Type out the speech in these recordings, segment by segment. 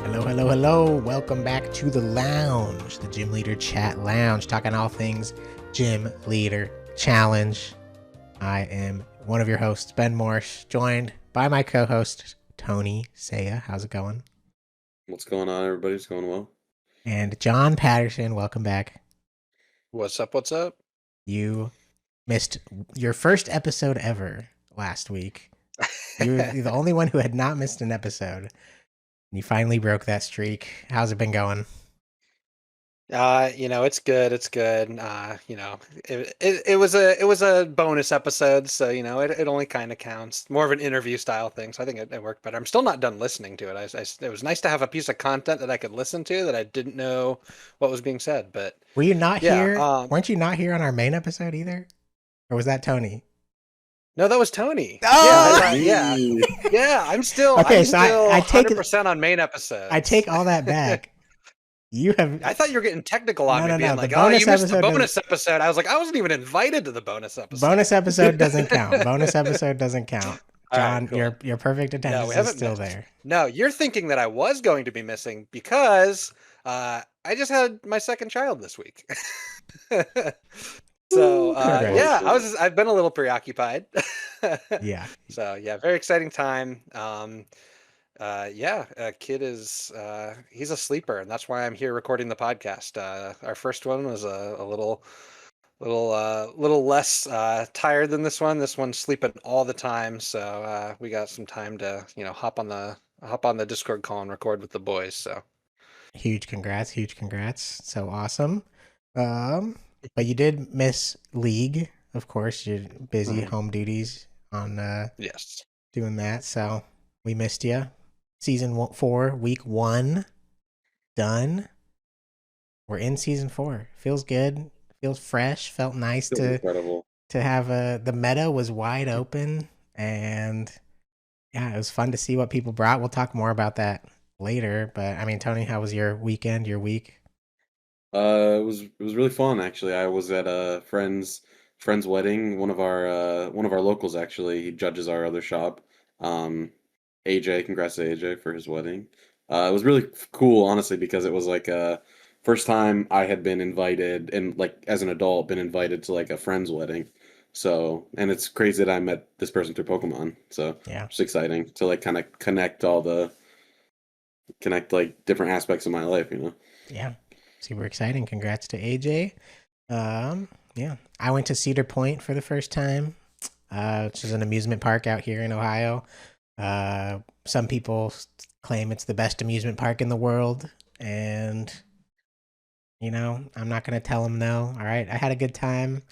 Hello, hello, hello. Welcome back to the lounge, the Gym Leader Chat Lounge, talking all things Gym Leader Challenge. I am one of your hosts, Ben Morse, joined by my co-host, Tony Saya. How's it going? What's going on, everybody? It's going well. And John Patterson, welcome back. What's up? What's up? You missed your first episode ever last week. You're the only one who had not missed an episode. You finally broke that streak. How's it been going? It's good. It's good. It was a bonus episode, so it only kind of counts. More of an interview style thing, so I think it worked better. I'm still not done listening to it. It was nice to have a piece of content that I could listen to that I didn't know what was being said. But were you not here? Weren't you not here on our main episode either? Or was that Tony? No, that was Tony. Oh! Yeah. I'm still okay. I take 100% on main episodes. I take all that back. I thought you were getting technical on me, being like, "Oh, you missed the bonus episode." I was like, I wasn't even invited to the bonus episode. Bonus episode doesn't count. Bonus episode doesn't count. John, right, cool. your perfect attendance is still there. No, you're thinking that I was going to be missing because I just had my second child this week. So I've been a little preoccupied. Yeah. So yeah, very exciting time. Kid is he's a sleeper, and that's why I'm here recording the podcast. Our first one was a little less tired than this one. This one's sleeping all the time, so we got some time to hop on the Discord call and record with the boys. So huge congrats. So awesome. But you did miss League, of course. You're busy home duties on yes, doing that. So we missed you. Season 4, week 1, done. We're in season 4. Feels good. Feels fresh. Felt nice to have the meta was wide open, and yeah, it was fun to see what people brought. We'll talk more about that later. But I mean, Tony, how was your weekend? Your week? It was really fun actually. I was at a friend's wedding. One of our locals actually. He judges our other shop. AJ, congrats to AJ for his wedding. It was really cool, honestly, because it was like first time I had been invited, and like as an adult, been invited to like a friend's wedding. So, and it's crazy that I met this person through Pokemon. So yeah, it's exciting to like kind of connect like different aspects of my life, Yeah. Super exciting. Congrats to AJ. Yeah. I went to Cedar Point for the first time, which is an amusement park out here in Ohio. Some people claim it's the best amusement park in the world, and I'm not going to tell them no. All right. I had a good time.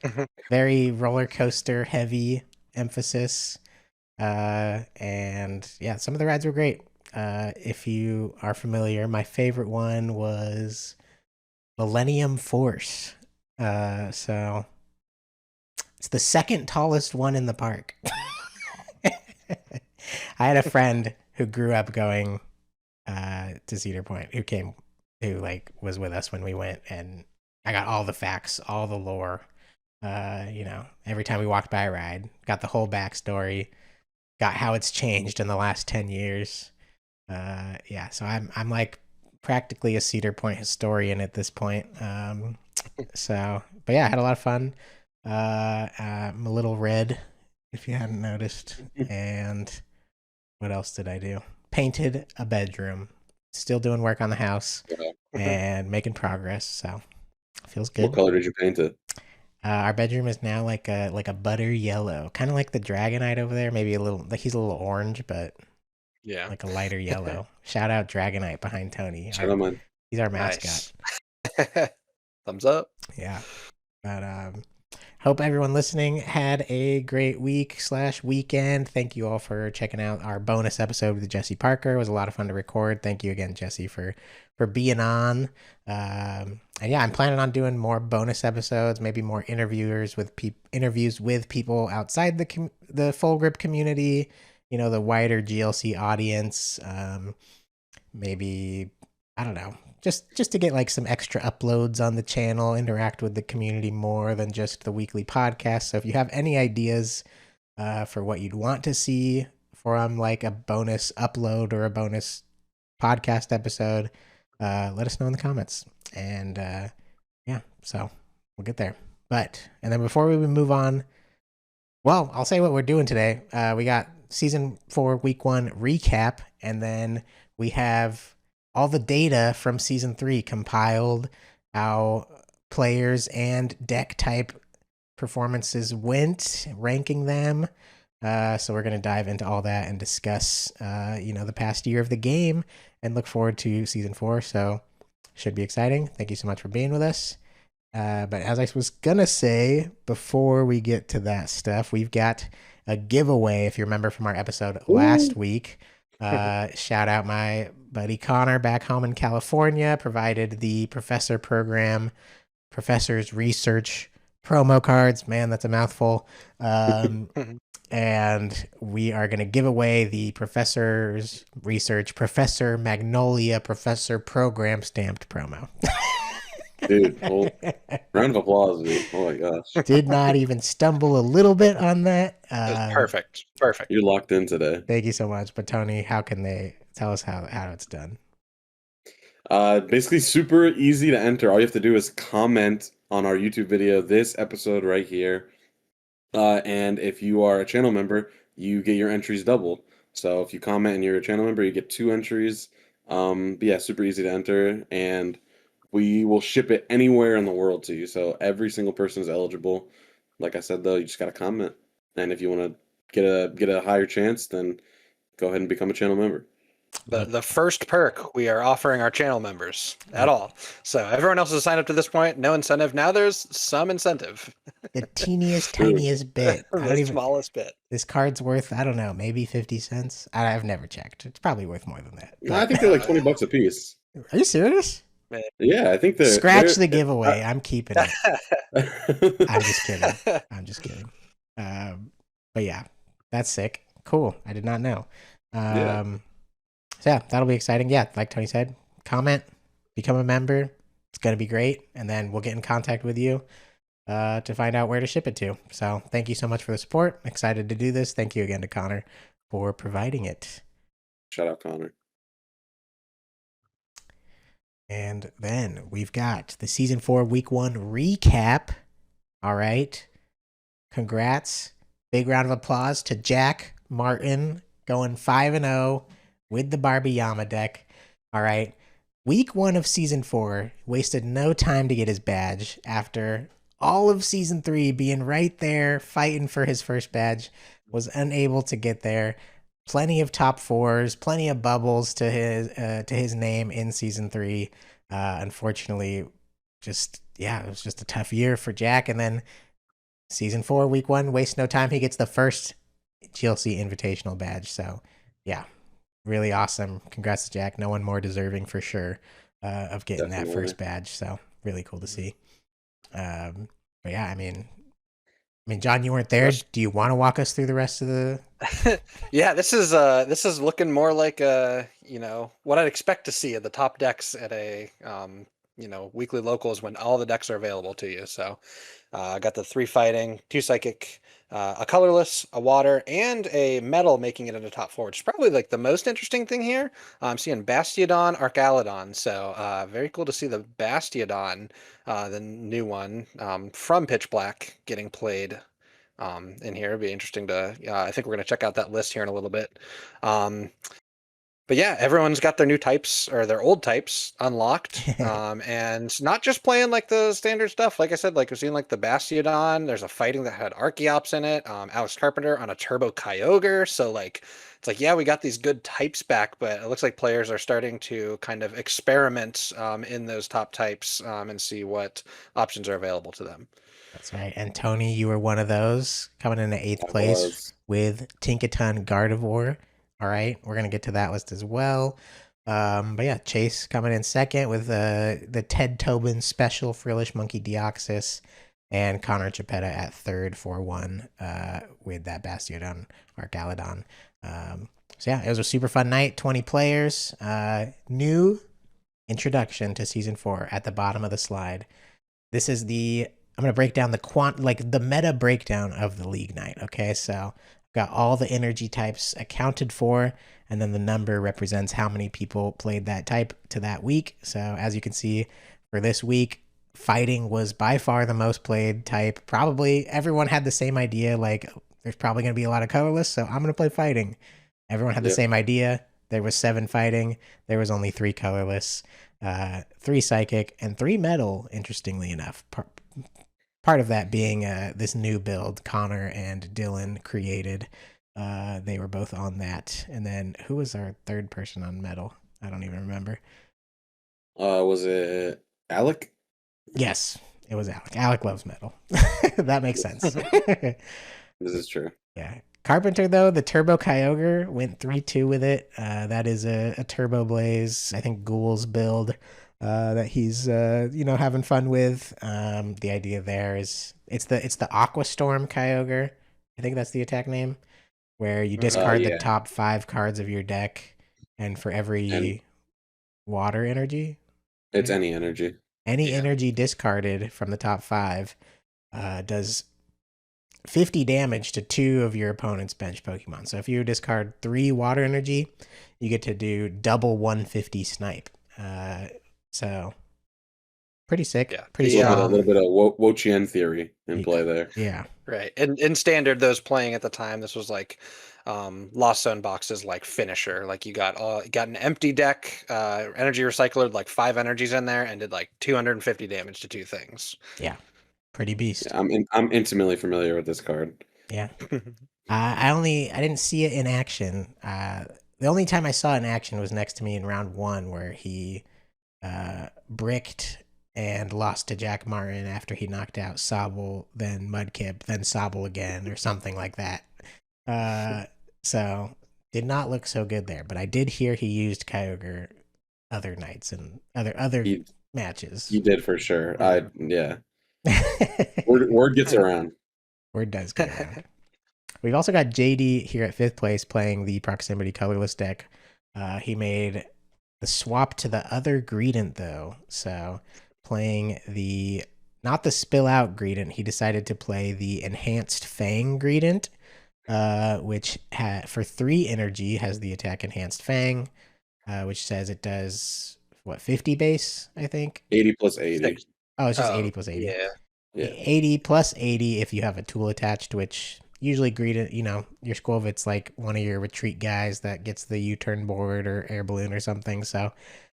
Very roller coaster heavy emphasis. And yeah, some of the rides were great. If you are familiar, my favorite one was Millennium Force. So it's the second tallest one in the park. I had a friend who grew up going to Cedar Point who like was with us when we went, and I got all the facts, all the lore. Every time we walked by a ride, got the whole backstory, got how it's changed in the last 10 years. So I'm like practically a Cedar Point historian at this point. But yeah, I had a lot of fun. I'm a little red, if you hadn't noticed. And what else did I do? Painted a bedroom. Still doing work on the house and making progress. So feels good. What color did you paint it? Our bedroom is now like a butter yellow, kind of like the Dragonite over there. Maybe a little, like he's a little orange, but yeah, like a lighter yellow. Shout out Dragonite behind Tony. He's our mascot. Nice. Thumbs up. Yeah. But hope everyone listening had a great week/weekend. Thank you all for checking out our bonus episode with Jesse Parker. It was a lot of fun to record. Thank you again, Jesse, for being on. And yeah, I'm planning on doing more bonus episodes, maybe more interviews with people outside the full grip community, the wider GLC audience. Maybe, I don't know, just to get like some extra uploads on the channel, interact with the community more than just the weekly podcast. So if you have any ideas for what you'd want to see from like a bonus upload or a bonus podcast episode, let us know in the comments. And yeah, so we'll get there. And then before we move on, well, I'll say what we're doing today. We got season 4, week 1 recap, and then we have all the data from season 3 compiled, how players and deck type performances went, ranking them. So we're going to dive into all that and discuss, the past year of the game, and look forward to season 4. So should be exciting. Thank you so much for being with us. But as I was going to say, before we get to that stuff, we've got a giveaway. If you remember from our episode last week, shout out my buddy Connor back home in California, provided the Professor Program, Professor's Research promo cards. Man, that's a mouthful. And we are going to give away the Professor's Research, Professor Magnolia, Professor Program stamped promo. Dude, round of applause, dude. Oh my gosh. Did not even stumble a little bit on that. Perfect. You're locked in today. Thank you so much. But Tony, how can they tell us how it's done? Basically super easy to enter. All you have to do is comment on our YouTube video, this episode right here. And if you are a channel member, you get your entries doubled. So if you comment and you're a channel member, you get 2 entries. But yeah, super easy to enter, and we will ship it anywhere in the world to you. So every single person is eligible. Like I said, though, you just got to comment. And if you want to get a higher chance, then go ahead and become a channel member. The first perk we are offering our channel members at all. So everyone else has signed up to this point, no incentive. Now there's some incentive. The teeniest, tiniest bit. Smallest bit. This card's worth, I don't know, maybe 50 cents. I've never checked. It's probably worth more than that. I think they're like $20 a piece. Are you serious? Yeah, I think Scratch the giveaway. I'm keeping it. I'm just kidding. But yeah, that's sick. Cool. I did not know. So yeah, that'll be exciting. Yeah, like Tony said, comment, become a member. It's going to be great. And then we'll get in contact with you to find out where to ship it to. So thank you so much for the support. Excited to do this. Thank you again to Connor for providing it. Shout out, Connor. And then we've got the season 4, week 1 recap. All right. Congrats. Big round of applause to Jack Martin going 5-0 with the Barbie Yama deck. All right. Week 1 of season 4 wasted no time to get his badge after all of season 3 being right there fighting for his first badge. Was unable to get there. Plenty of top 4s, plenty of bubbles to his name in season 3. Unfortunately, it was just a tough year for Jack. And then season 4, week 1, waste no time. He gets the first GLC Invitational badge. So yeah, really awesome. Congrats to Jack. No one more deserving for sure of getting that first badge. So really cool to see. But yeah, I mean, John, you weren't there. Do you want to walk us through the rest of the? Yeah, this is looking more like what I'd expect to see at the top decks at a weekly locals when all the decks are available to you. So I got the 3 fighting, 2 psychic, a colorless, a water, and a metal making it into top 4, which is probably like the most interesting thing here. I'm seeing Bastiodon, Arcalodon. So very cool to see the Bastiodon, the new one from Pitch Black, getting played in here. It'd be interesting to, I think we're going to check out that list here in a little bit. But yeah, everyone's got their new types or their old types unlocked, and not just playing like the standard stuff. Like I said, like we're seeing like the Bastiodon. There's a fighting that had Archeops in it. Alex Carpenter on a Turbo Kyogre. So like, it's like, yeah, we got these good types back, but it looks like players are starting to kind of experiment in those top types and see what options are available to them. That's right. And Tony, you were one of those coming in the 8th place with Tinkaton Gardevoir. All right, we're going to get to that list as well. But yeah, Chase coming in 2nd with the Ted Tobin special Frillish Monkey Deoxys, and Connor Chiappetta at 3rd for 1 with that Bastiodon Arcalodon. So yeah, it was a super fun night. 20 players. New introduction to season 4 at the bottom of the slide. This is I'm going to break down the meta breakdown of the league night. Okay, so got all the energy types accounted for, and then the number represents how many people played that type to that week. So as you can see, for this week, fighting was by far the most played type. Probably everyone had the same idea, like there's probably going to be a lot of colorless, so I'm going to play fighting. Everyone had the same idea. There was 7 fighting. There was only 3 colorless, 3 psychic, and 3 metal, interestingly enough. Part of that being this new build Connor and Dylan created. They were both on that. And then who was our third person on metal? I don't even remember. Was it Alec? Yes, it was Alec. Alec loves metal. That makes sense. This is true. Yeah. Carpenter, though, the Turbo Kyogre went 3-2 with it. That is a Turbo Blaze, I think, Ghoul's build that he's, having fun with. The idea there is it's the Aqua Storm Kyogre. I think that's the attack name, where you discard the top 5 cards of your deck, and for every water energy, it's any energy. Any energy discarded from the top 5 does 50 damage to 2 of your opponent's bench Pokemon. So if you discard 3 water energy, you get to do double 150 snipe. So pretty sick. Yeah. Pretty strong. strong. A little bit of Wo-Chien theory in play there. Yeah. Right. And in standard, those playing at the time, this was like Lost Zone boxes like finisher. Like you got an empty deck, energy recycler, like 5 energies in there, and did like 250 damage to 2 things. Yeah. Pretty beast. Yeah, I'm intimately familiar with this card. Yeah. I didn't see it in action. The only time I saw it in action was next to me in round 1, where he bricked and lost to Jack Martin after he knocked out Sobble, then Mudkip, then Sobble again, or something like that. So did not look so good there. But I did hear he used Kyogre other nights and other matches. He did for sure. Word gets around. Word does get around. We've also got JD here at 5th place playing the Proximity Colorless deck. He made the swap to the other Greedent, though. So playing not the Spill Out Greedent, he decided to play the Enhanced Fang Greedent, which for 3 energy has the attack Enhanced Fang, which says it does, 50 base, I think? 80 plus 80. Oh, it's just 80 plus 80. Yeah. 80 plus 80 if you have a tool attached, which usually Greedent, your Squovit's like one of your retreat guys that gets the U-turn board or air balloon or something. So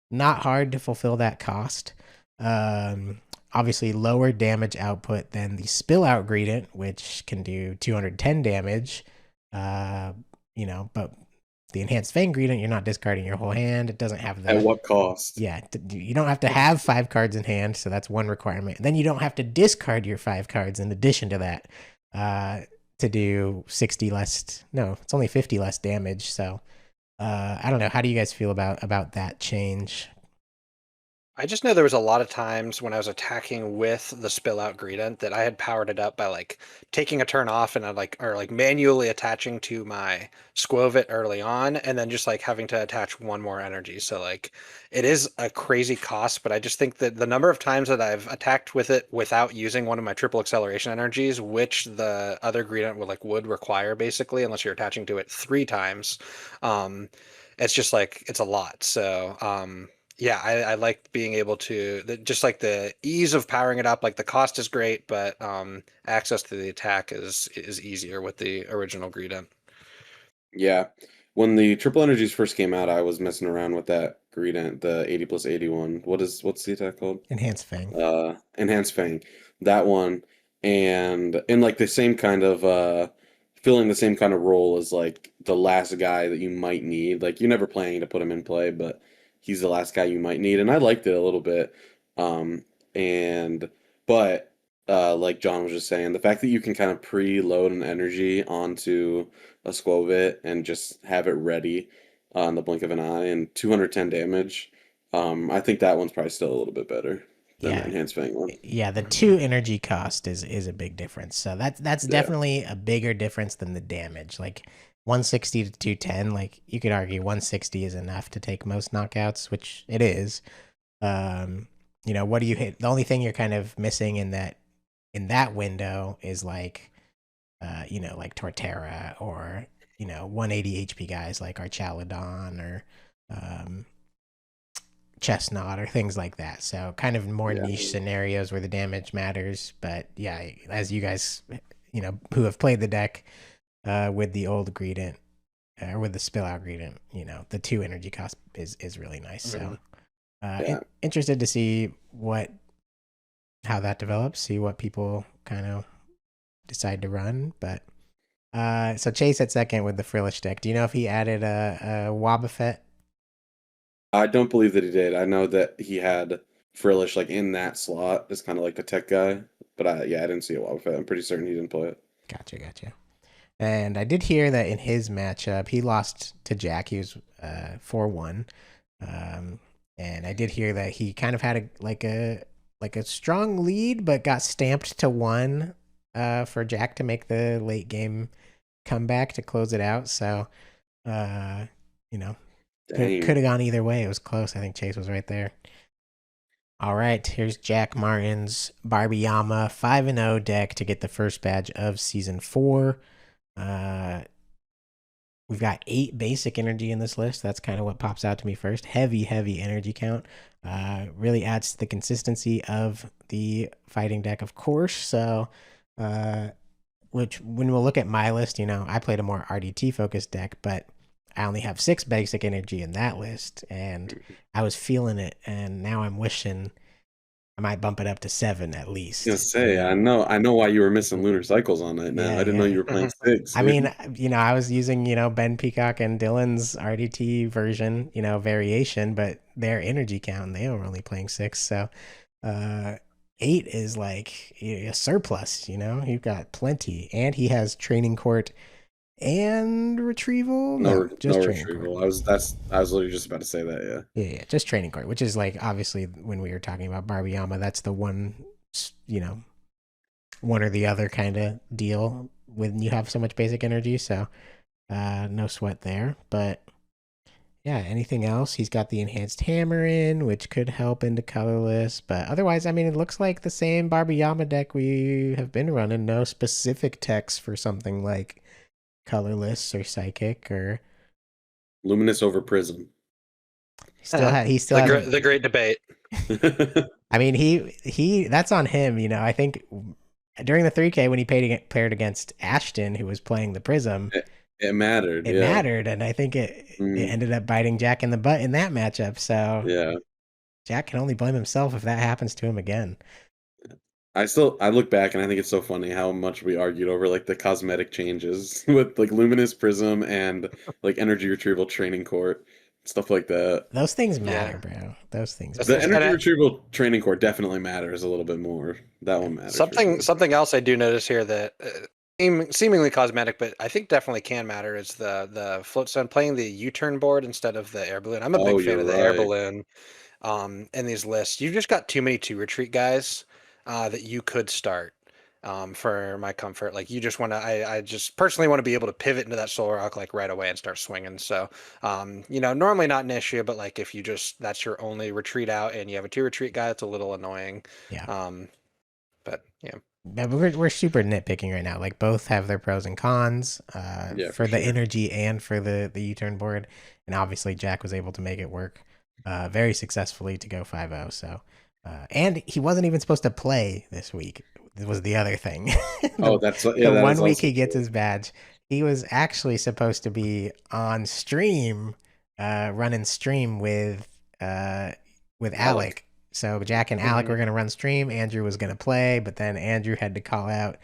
not hard to fulfill that cost. Obviously lower damage output than the Spill Out Greedent, which can do 210 damage. But the Enhanced Fang Greedent, you're not discarding your whole hand. It doesn't have At what cost? Yeah, you don't have to have 5 cards in hand, so that's one requirement. And then you don't have to discard your 5 cards in addition to that to do 60 less. No, it's only 50 less damage. So I don't know. How do you guys feel about that change? I just know there was a lot of times when I was attacking with the Spill Out Greedent that I had powered it up by like taking a turn off and or manually attaching to my Squovit early on, and then just like having to attach 1 more energy. So like it is a crazy cost, but I just think that the number of times that I've attacked with it without using one of my triple acceleration energies, which the other Greedent would require basically, unless you're attaching to it 3 times, it's just like it's a lot. So yeah, I like being able to just like the ease of powering it up. Like the cost is great, but access to the attack is easier with the original Greedent. Yeah, when the triple energies first came out, I was messing around with that Greedent, the 80 plus 81. What's the attack called? Enhanced Fang. Enhanced Fang. That one, and in like the same kind of filling the same kind of role as like the last guy that you might need. Like you're never planning to put him in play, but he's the last guy you might need, and I liked it a little bit. Like John was just saying, the fact that you can kind of preload an energy onto a Squovit and just have it ready on the blink of an eye and 210 damage, I think that one's probably still a little bit better than the Enhanced Fang one. Yeah, the 2 energy cost is a big difference. So that's definitely a bigger difference than the damage. Like 160 to 210, like you could argue 160 is enough to take most knockouts, which it is. What do you hit? The only thing you're kind of missing in that window is like like Torterra, or 180 HP guys like Archaludon or Chestnut or things like that. So kind of more Yeah. niche scenarios where the damage matters. But yeah, as you guys, who have played the deck with the old Greedent or with the Spill Out Greedent, the 2 energy cost is really nice. So interested to see how that develops, see what people kind of decide to run. But so Chase at second with the Frillish deck. Do you know if he added a Wobbuffet? I don't believe that he did. I know that he had Frillish like in that slot as kind of like the tech guy, but I didn't see a Wobbuffet. I'm pretty certain he didn't play it. Gotcha. And I did hear that in his matchup, he lost to Jack. He was 4-1. And I did hear that he kind of had a strong lead, but got stamped to 1 for Jack to make the late game comeback to close it out. So, could have gone either way. It was close. I think Chase was right there. All right, here's Jack Martin's Barbiyama 5-0 deck to get the first badge of season 4. We've got 8 basic energy in this list. That's kind of what pops out to me first. Heavy energy count. Really adds to the consistency of the fighting deck, of course. So, which when we'll look at my list, I played a more RDT focused deck, but I only have 6 basic energy in that list, and I was feeling it, and now I'm wishing I might bump it up to 7 at least. I was gonna say, I know why you were missing lunar cycles on it now. I didn't know you were playing 6. I mean, I was using, Ben Peacock and Dylan's RDT version, variation, but their energy count, they were only playing 6. So 8 is like a surplus, you've got plenty. And he has training court and retrieval. No retrieval. I was literally just about to say that. Yeah, just training court, which is like obviously when we were talking about Barbiyama, that's the one, one or the other kind of deal when you have so much basic energy. So no sweat there. But yeah, anything else? He's got the enhanced hammer in, which could help into colorless. But otherwise, I mean, it looks like the same Barbiyama deck we have been running. No specific text for something like colorless or psychic or luminous over prism. He still has the great debate. I mean, he that's on him. I think during the 3K when he paired against Ashton, who was playing the prism, it mattered. It mattered, and I think it ended up biting Jack in the butt in that matchup. So yeah, Jack can only blame himself if that happens to him again. I look back and I think it's so funny how much we argued over like the cosmetic changes with like luminous prism and like energy retrieval training court, stuff like that. Those things matter, bro. Those things. The energy retrieval training court definitely matters a little bit more. That one matters. Something else I do notice here that seemingly cosmetic, but I think definitely can matter is the floatstone playing the U-turn board instead of the air balloon. I'm a big fan of the air balloon. In these lists, you've just got too many 2 retreat guys that you could start for my comfort. Like you just want to, I just personally want to be able to pivot into that Solar Rock like right away and start swinging. So, normally not an issue, but like if you that's your only retreat out and you have a 2 retreat guy, it's a little annoying. Yeah. But yeah. Yeah, but we're super nitpicking right now. Like both have their pros and cons for the energy and for the U-turn board. And obviously Jack was able to make it work very successfully to go 5-0. So, and he wasn't even supposed to play this week. This was the other thing. The 1 week he gets his badge. He was actually supposed to be on stream, running stream with Alec. So Jack and Alec were going to run stream. Andrew was going to play, but then Andrew had to call out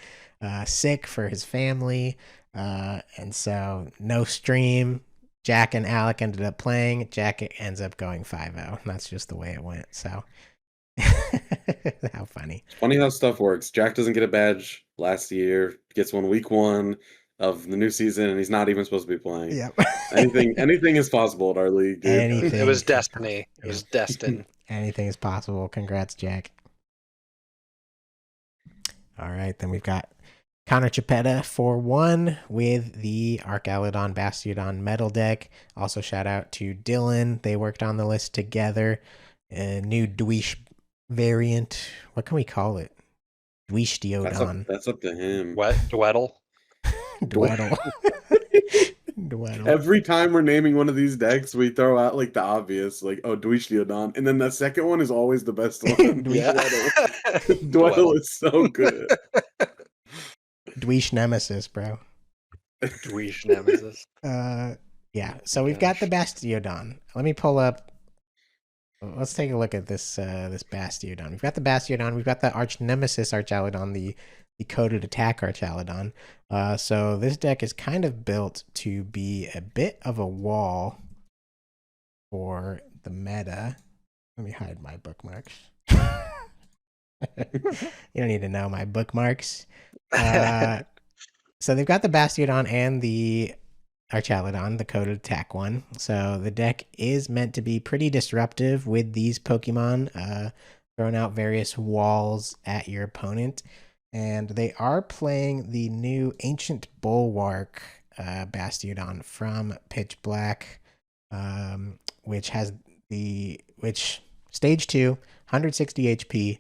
sick for his family. And so no stream. Jack and Alec ended up playing. Jack ends up going 5-0. That's just the way it went. So how funny. It's funny how stuff works. Jack doesn't get a badge last year, gets one week 1 of the new season, and he's not even supposed to be playing. Yep. anything is possible at our league, dude. It was destiny. It was destined. Anything is possible. Congrats, Jack. All right, then we've got Connor Chapetta 4-1 with the Archaludon Bastiodon metal deck. Also shout out to Dylan. They worked on the list together. A new Dweesh variant. What can we call it? Dweesh Diodon. That's up to him. Dweddle. Dweddle. Dweddle. Every time we're naming one of these decks, we throw out like the obvious, like, oh, Dweech Leodon. And then the second one is always the best one. Yeah. Dweddle is so good. Dweesh Nemesis, bro. Dweesh Nemesis. Yeah. So we've got the Bastiodon. Let me pull up. Let's take a look at this this Bastiodon. We've got the Bastiodon. We've got the Arch Nemesis Archaludon, the coded attack Archaludon. So this deck is kind of built to be a bit of a wall for the meta. Let me hide my bookmarks. You don't need to know my bookmarks. So they've got the Bastiodon and the Archaludon, the coded attack one. So the deck is meant to be pretty disruptive with these Pokemon, throwing out various walls at your opponent. And they are playing the new Ancient Bulwark Bastiodon from Pitch Black, which has stage 2, 160 HP,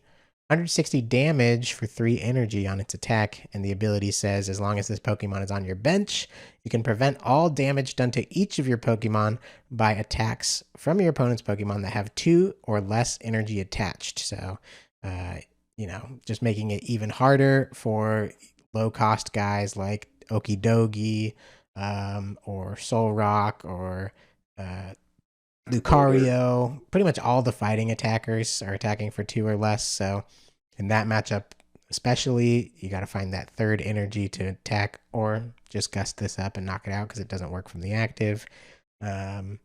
160 damage for 3 energy on its attack, and the ability says as long as this Pokemon is on your bench, you can prevent all damage done to each of your Pokemon by attacks from your opponent's Pokemon that have 2 or less energy attached. So, just making it even harder for low-cost guys like Okidogi, or Solrock, or Lucario. Pretty much all the fighting attackers are attacking for 2 or less. So in that matchup, especially, you got to find that 3rd energy to attack, or just gust this up and knock it out because it doesn't work from the active. And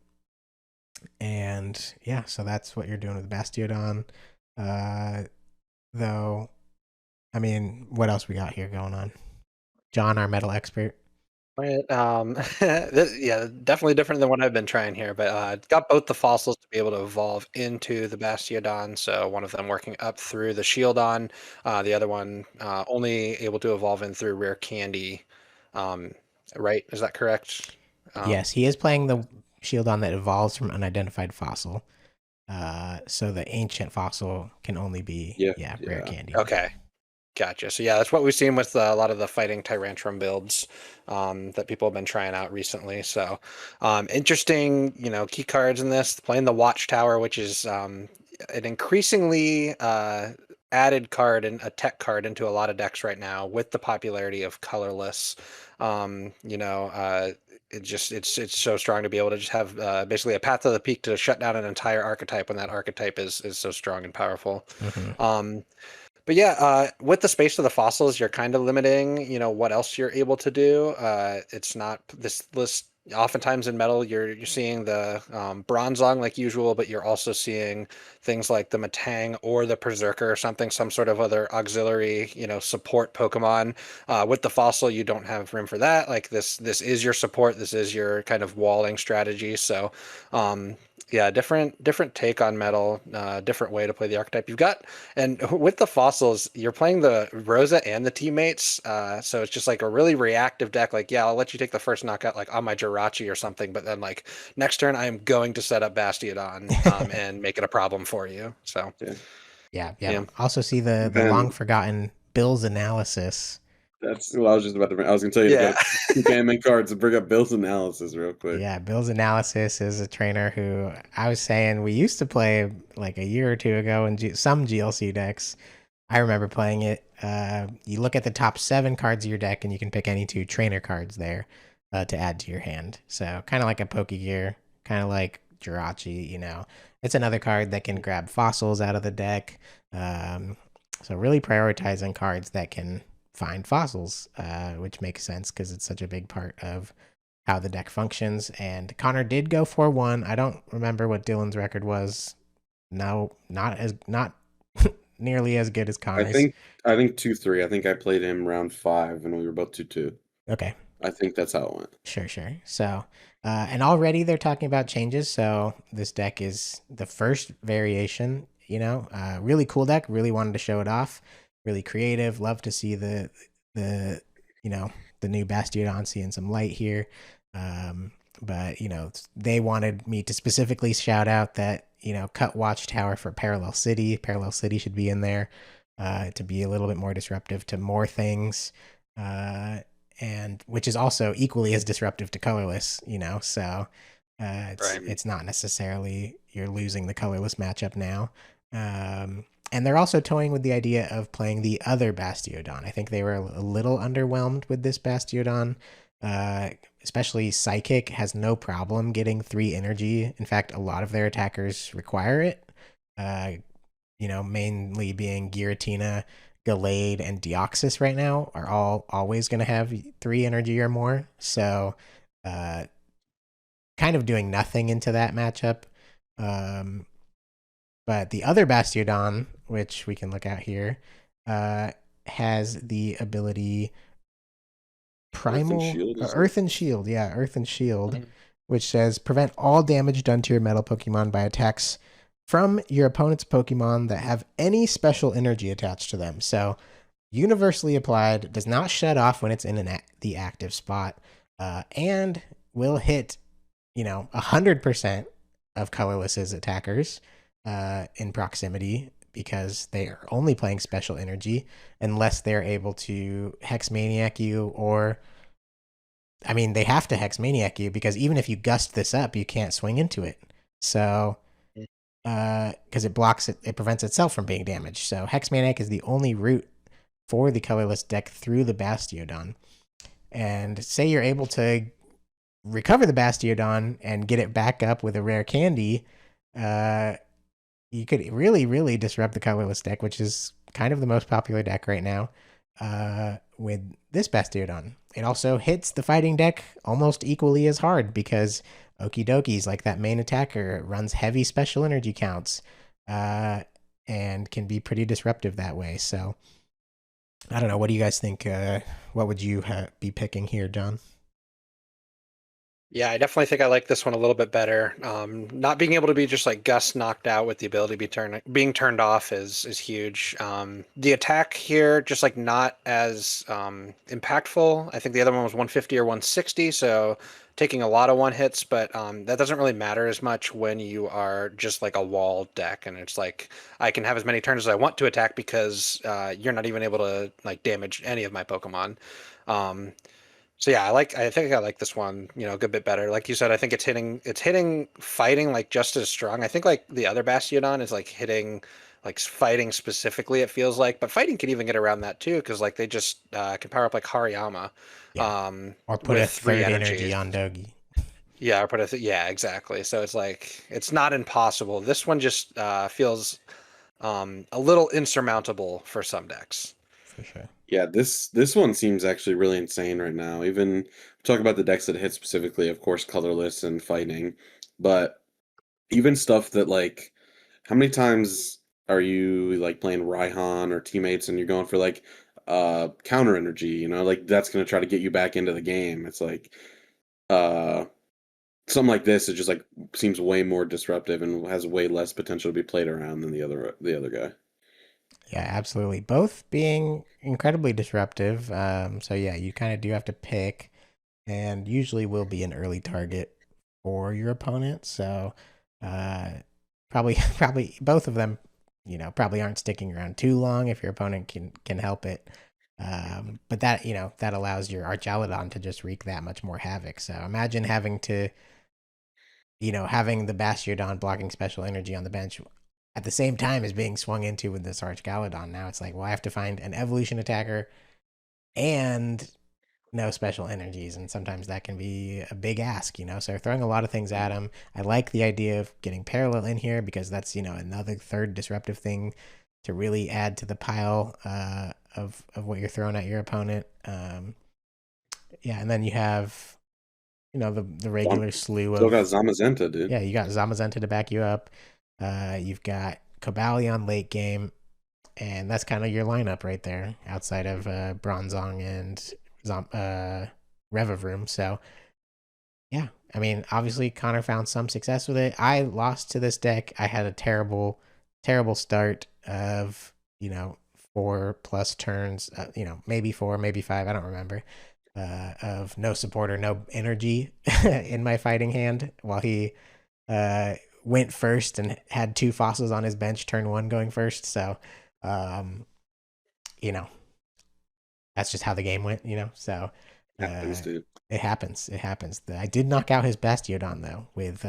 yeah, so that's what you're doing with Bastiodon. Though, I mean, what else we got here going on? John, our metal expert. Right. Yeah, definitely different than what I've been trying here, but it's got both the fossils to be able to evolve into the Bastiodon. So one of them working up through the Shieldon, the other one only able to evolve in through Rare Candy. Right? Is that correct? Yes, he is playing the Shieldon that evolves from unidentified fossil. So the ancient fossil can only be Rare Candy. Okay. Gotcha. So yeah, that's what we've seen with a lot of the fighting Tyrantrum builds that people have been trying out recently. So interesting, key cards in this. Playing the Watchtower, which is an increasingly added card and a tech card into a lot of decks right now with the popularity of colorless. It's so strong to be able to just have basically a Path to the Peak to shut down an entire archetype when that archetype is so strong and powerful. Mm-hmm. But yeah, with the space of the fossils, you're kind of limiting, what else you're able to do. It's not this list. Oftentimes in metal, you're seeing the Bronzong like usual, but you're also seeing things like the Matang or the Berserker or something, some sort of other auxiliary, support Pokemon. With the fossil, you don't have room for that. Like this is your support. This is your kind of walling strategy. So, yeah, different take on metal, different way to play the archetype. You've got, and with the fossils, you're playing the Rosa and the teammates, so it's just like a really reactive deck. Like, yeah, I'll let you take the first knockout, like on my Jirachi or something, but then like next turn, I am going to set up Bastiodon and make it a problem for you. So, yeah. Also see the long forgotten Bill's Analysis. That's what I was just about to bring. I was going to tell you to go 2 game cards and bring up Bill's Analysis real quick. Yeah, Bill's Analysis is a trainer who I was saying we used to play like a year or 2 ago in some GLC decks. I remember playing it. You look at the top 7 cards of your deck and you can pick any 2 trainer cards there to add to your hand. So kind of like a Pokegear, kind of like Jirachi, It's another card that can grab fossils out of the deck. So really prioritizing cards that can find fossils, which makes sense because it's such a big part of how the deck functions. And Connor did go 4-1. I don't remember what Dylan's record was. No, not nearly as good as Connor's. I think 2-3. I think I played him round 5 and we were both 2-2. Okay. I think that's how it went. Sure. So, and already they're talking about changes. So this deck is the first variation, really cool deck. Really wanted to show it off. Really creative. Love to see the new Bastiodon seeing some light here. But they wanted me to specifically shout out that cut Watchtower for Parallel City. Parallel City should be in there to be a little bit more disruptive to more things. and which is also equally as disruptive to colorless, so Right. it's not necessarily you're losing the colorless matchup now. And they're also toying with the idea of playing the other Bastiodon. I think they were a little underwhelmed with this Bastiodon. Especially Psychic has no problem getting 3 energy. In fact, a lot of their attackers require it. Mainly being Giratina, Gallade, and Deoxys right now are all always going to have 3 energy or more. So, kind of doing nothing into that matchup. But the other Bastiodon, which we can look at here, has the ability Primal Earth and Shield. Yeah, Earth and Shield, which says prevent all damage done to your metal Pokemon by attacks from your opponent's Pokemon that have any special energy attached to them. So, universally applied, does not shut off when it's in the active spot, and will hit, 100% of colorless's attackers in proximity, because they are only playing special energy unless they're able to Hex Maniac you, or they have to Hex Maniac you, because even if you gust this up, you can't swing into it. So, because it blocks it, it prevents itself from being damaged. So Hex Maniac is the only route for the colorless deck through the Bastiodon. And say you're able to recover the Bastiodon and get it back up with a rare candy, you could really, really disrupt the colorless deck, which is kind of the most popular deck right now, with this Bastiodon. It also hits the fighting deck almost equally as hard, because Okie Dokies, like that main attacker, runs heavy special energy counts, and can be pretty disruptive that way. So, I don't know. What do you guys think? What would you be picking here, John? Yeah, I definitely think I like this one a little bit better. Not being able to be just like Gus knocked out with the ability to being turned off is huge. The attack here just like not as impactful. I think the other one was 150 or 160, so taking a lot of one hits, but that doesn't really matter as much when you are just like a wall deck, and it's like I can have as many turns as I want to attack, because you're not even able to like damage any of my Pokemon. So yeah, I think I like this one, a good bit better. Like you said, I think it's hitting fighting like just as strong. I think like the other Bastiodon is like hitting like fighting specifically, it feels like, but fighting can even get around that too, because like they just can power up like Hariyama, Yeah. Or put with a 3 third energy. energy on Dogi. Yeah, or put yeah, exactly. So it's like it's not impossible. This one just feels a little insurmountable for some decks. For sure. Yeah, this one seems actually really insane right now. Even talk about the decks that hit specifically, of course, colorless and fighting, but even stuff that like, how many times are you like playing Raihan or teammates and you're going for like counter energy, like that's gonna try to get you back into the game. It's like uh something like this, it just like seems way more disruptive and has way less potential to be played around than the other guy. Yeah, absolutely. Both being incredibly disruptive. So yeah, you kind of do have to pick, and usually will be an early target for your opponent. So, probably both of them, probably aren't sticking around too long if your opponent can help it. But that allows your Archaludon to just wreak that much more havoc. So imagine having to, having the Bastiodon blocking special energy on the bench at the same time as being swung into with this Archaludon. Now it's like, well, I have to find an evolution attacker and no special energies, and sometimes that can be a big ask, so throwing a lot of things at him. I like the idea of getting parallel in here, because that's another third disruptive thing to really add to the pile of what you're throwing at your opponent. Yeah, and then you have the regular slew Still of, got Zamazenta, dude. yeah, you got Zamazenta to back you up. You've got Cobalion late game, and that's kind of your lineup right there, outside of Bronzong and Revavroom. So, yeah, obviously Connor found some success with it. I lost to this deck. I had a terrible, terrible start of 4+ turns. Maybe 4, maybe 5. I don't remember. Of no support or no energy in my fighting hand, while he went first and had 2 fossils on his bench turn 1 going first. So, that's just how the game went, So, Happens, dude. It happens. I did knock out his Bastiodon though with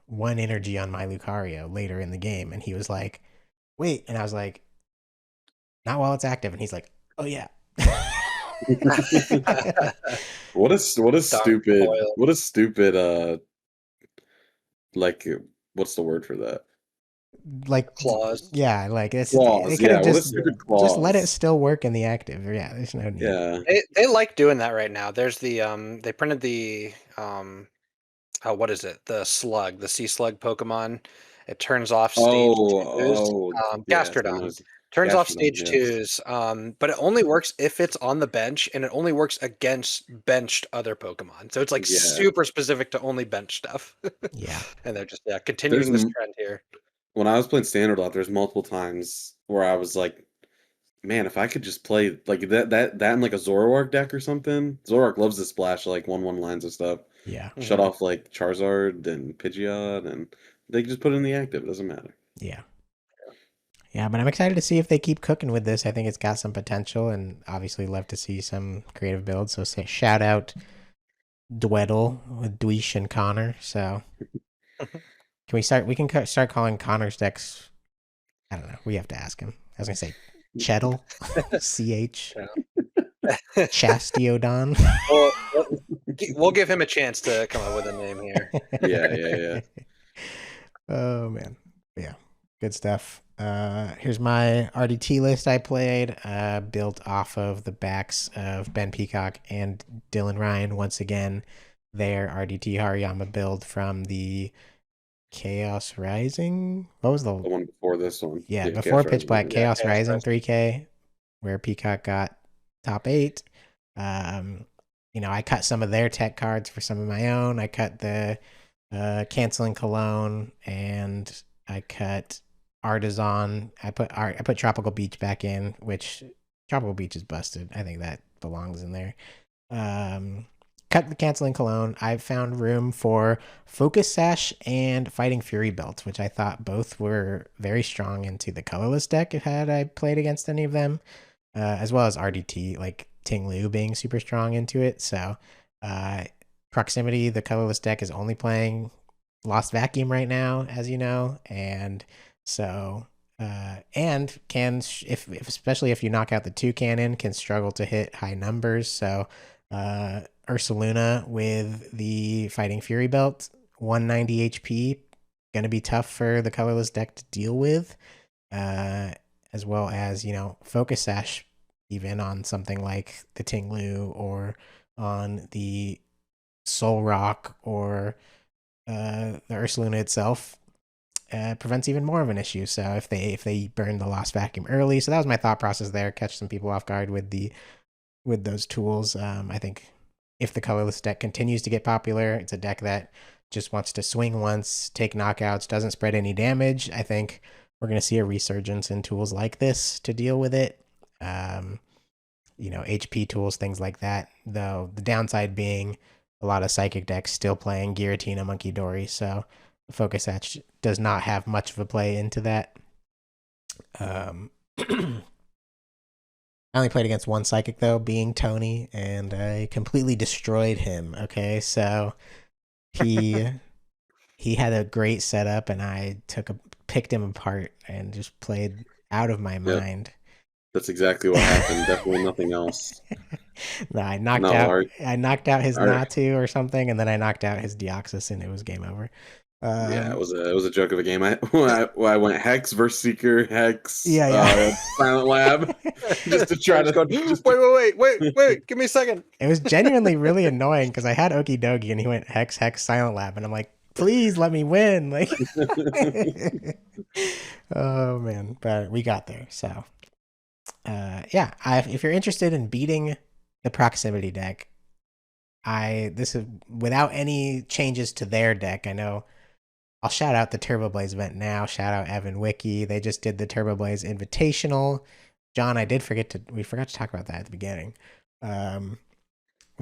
1 energy on my Lucario later in the game, and he was like, "Wait," and I was like, "Not while it's active," and he's like, "Oh yeah." What a Spoiled. stupid like what's the word for that? Like Claws. yeah, like they Claws. could have Yeah, what a stupid just let it clause. still work in the active. Yeah, there's no need. Yeah. They like doing that right now. There's the they printed the oh, what is it? The slug, the sea slug Pokemon. It turns off stage twos. Yes, I know. Gastrodon turns off Gastrodon, stage yes. twos, but it only works if it's on the bench, and it only works against benched other Pokemon. So it's like Yeah. super specific to only bench stuff. Yeah. And they're just There's continuing this trend here. when I was playing standard a lot, there's multiple times where I was like, man, if I could just play like that in like a Zoroark deck or something. Zoroark loves to splash like 1/1 lines of stuff. Yeah. Shut Mhm. off like Charizard and Pidgeot, and they can just put it in the active. It doesn't matter. Yeah. Yeah, but I'm excited to see if they keep cooking with this. I think it's got some potential, and obviously love to see some creative builds. So say shout out Dweddle with Dweesh and Connor. So can we start? We can start calling Connor's decks. I don't know. We have to ask him. I was gonna say Chettle, CH, Chastiodon. We'll give him a chance to come up with a name here. Yeah. Oh man, yeah, good stuff. Here's my RDT list I played, built off of the backs of Ben Peacock and Dylan Ryan once again. Their RDT Hariyama build from the Chaos Rising. What was The one before this one. Yeah, Chaos before Pitch Rising, Black, yeah. Chaos Chaos Rising Rising. 3K, where Peacock got top 8. I cut some of their tech cards for some of my own. I cut the Canceling Cologne, and I cut Artisan. I put Tropical Beach back in, which Tropical Beach is busted. I think that belongs in there. Cut the Canceling Cologne. I found room for Focus Sash and Fighting Fury Belt, which I thought both were very strong into the colorless deck had I played against any of them, as well as RDT, like Ting Lu being super strong into it. So, Proximity, the colorless deck, is only playing Lost Vacuum right now, as you know, and so and can if especially if you knock out the 2 cannon, can struggle to hit high numbers. So Ursaluna with the Fighting Fury Belt, 190 HP, gonna be tough for the colorless deck to deal with, as well as Focus Sash even on something like the Ting Lu or on the Soul Rock or the Ursaluna itself, prevents even more of an issue. So if they burn the Lost Vacuum early, so that was my thought process there. Catch some people off guard with those tools. I think if the colorless deck continues to get popular, it's a deck that just wants to swing once, take knockouts, doesn't spread any damage. I think we're going to see a resurgence in tools like this to deal with it. HP tools, things like that. Though the downside being a lot of psychic decks still playing Giratina, Monkey Dory, so Focus Hatch does not have much of a play into that. I only played against one psychic though, being Tony, and I completely destroyed him. Okay, so he had a great setup, and I picked him apart and just played out of my mind. That's exactly what happened. Definitely nothing else. No, I knocked out his Natu or something, and then I knocked out his Deoxys, and it was game over. Yeah, it was a joke of a game. I went Hex versus Seeker, Hex, Silent Lab, just to try to wait, give me a second. It was genuinely really annoying because I had Okie Dokie and he went Hex, Silent Lab, and I'm like, please let me win. Like, oh man, but we got there. So, if you're interested in beating the Proximity deck, this is without any changes to their deck. I know. I'll shout out the Turbo Blaze event now. Shout out Evan Wiki. They just did the Turbo Blaze Invitational. John, we forgot to talk about that at the beginning. We'll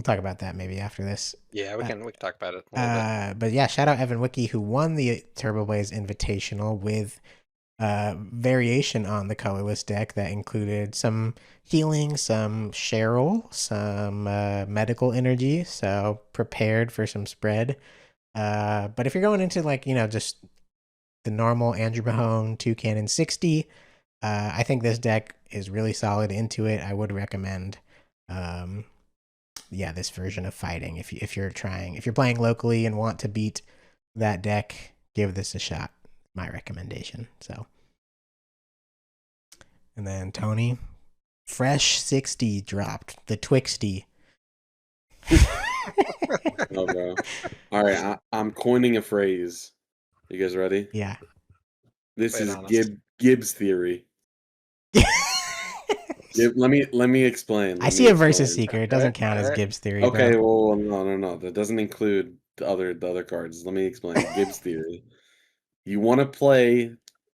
talk about that maybe after this. Yeah, we can talk about it. But yeah, shout out Evan Wiki, who won the Turbo Blaze Invitational with variation on the colorless deck that included some healing, some Cheryl, some medical energy. So prepared for some spread. But if you're going into like, just the normal Andrew Mahone 2 cannon 60, I think this deck is really solid into it. I would recommend, this version of fighting. If you're playing locally and want to beat that deck, give this a shot. My recommendation. So, and then Tony, fresh 60 dropped the Twixty. Oh, bro. All right, I'm coining a phrase. You guys ready? Yeah. This Wait is on us. Gibbs theory. Let me explain. I see a versus seeker. It doesn't count as Alright. Gibbs theory, Okay, bro. well, no. That doesn't include the other cards. Let me explain. Gibbs theory. You want to play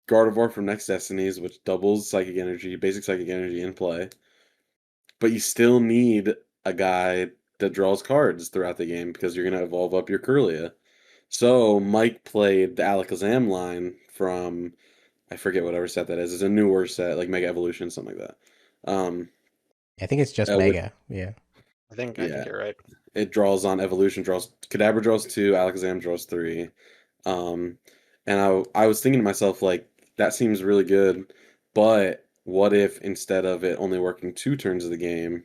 Gardevoir from Next Destinies, which doubles psychic energy, basic psychic energy in play, but you still need a guy that draws cards throughout the game because you're going to evolve up your Kirlia. So Mike played the Alakazam line from, I forget whatever set that is. It's a newer set, like Mega Evolution, something like that. I think it's just With Mega. Yeah. I think yeah, you're right. it draws on Evolution, draws Kadabra draws 2, Alakazam draws 3. Um, and I was thinking to myself, like, that seems really good, but what if instead of it only working 2 turns of the game,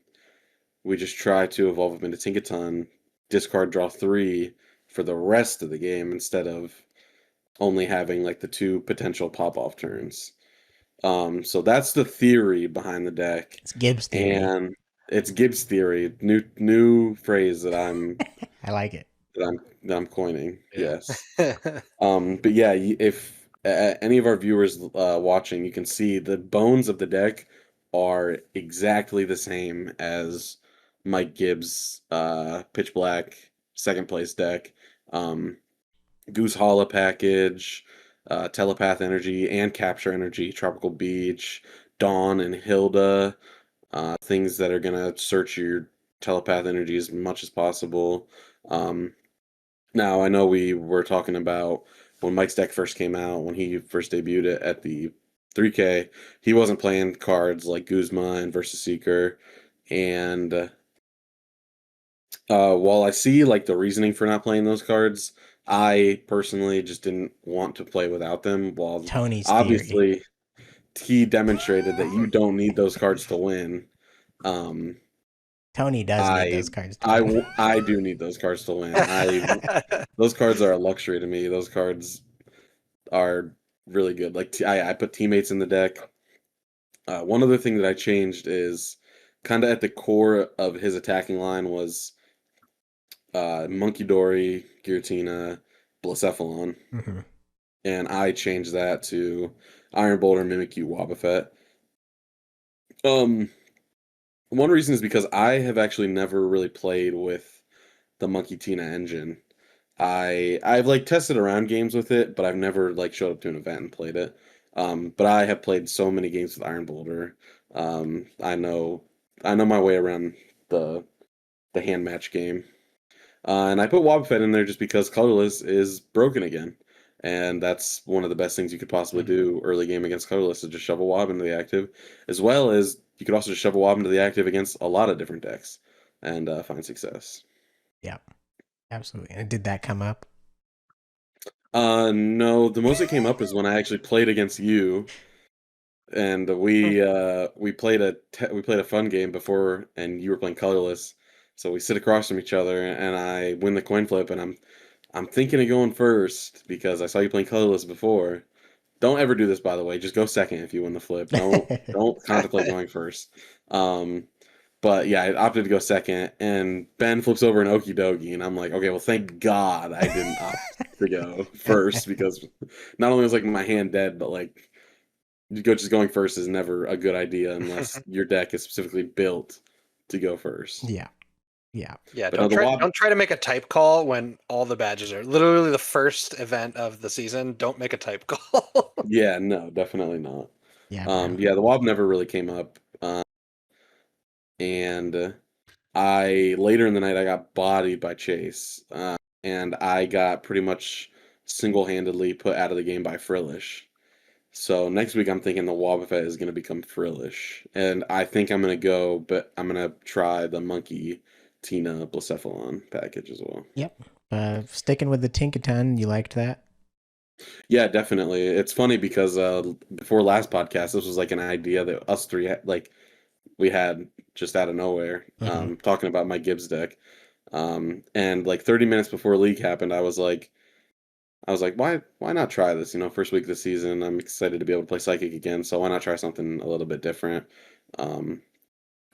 we just try to evolve him into Tinkaton, discard draw 3 for the rest of the game instead of only having like the 2 potential pop-off turns. So that's the theory behind the deck, It's Gibbs theory. and it's Gibbs theory, new phrase that I like it. I'm coining. Yeah. Yes. But yeah, if any of our viewers watching, you can see the bones of the deck are exactly the same as Mike Gibbs' Pitch Black second place deck. Goose Hala package, Telepath Energy and Capture Energy, Tropical Beach, Dawn and Hilda, things that are gonna search your Telepath Energy as much as possible. Now, I know we were talking about when Mike's deck first came out, when he first debuted it at the 3K, he wasn't playing cards like Guzma and Versus Seeker. And while I see like the reasoning for not playing those cards, I personally just didn't want to play without them. While Tony's theory. obviously he demonstrated that you don't need those cards to win. Tony does need those cards to win. I do need those cards to win. Those cards are a luxury to me. Those cards are really good. Like I put teammates in the deck. One other thing that I changed is kind of at the core of his attacking line was Monkey Dory, Giratina, Blacephalon, Mm-hmm. and I changed that to Iron Boulder, Mimikyu, Wobbuffet. One reason is because I have actually never really played with the Monkey Tina engine. I've like tested around games with it, but I've never like showed up to an event and played it. But I have played so many games with Iron Boulder. I know my way around the hand match game. And I put Wobbuffet in there just because colorless is broken again. And that's one of the best things you could possibly do early game against colorless is just shove a Wob into the active, as well as you could also just shove a Wob into the active against a lot of different decks and find success. Yeah, absolutely. And did that come up? No, the most it came up is when I actually played against you, and we played a fun game before, and you were playing colorless, so we sit across from each other, and I win the coin flip, and I'm thinking of going first because I saw you playing colorless before. Don't ever do this, by the way. Just go second if you win the flip. Don't contemplate going first. But yeah, I opted to go second, and Ben flips over an okie dokie, and I'm like, okay, well, thank God I didn't opt to go first because not only was like my hand dead, but like just going first is never a good idea unless your deck is specifically built to go first. Yeah. Yeah. Yeah, But don't try to make a type call when all the badges are literally the first event of the season. Don't make a type call. Yeah, no, definitely not. Yeah. Bro. Yeah, the Wob never really came up. And I later in the night I got bodied by Chase, and I got pretty much single-handedly put out of the game by Frillish. So next week I'm thinking the Wobbuffet is going to become Frillish, and I think I'm going to go, but I'm going to try the Monkey Tina Blacephalon package as well. Yep. Sticking with the Tinkaton, you liked that? Yeah, definitely. It's funny because before last podcast, this was like an idea that us three we had just out of nowhere, Mhm. talking about my Gibbs deck. And like 30 minutes before league happened, I was like, why not try this? First week of the season, I'm excited to be able to play Psychic again, so why not try something a little bit different? Um,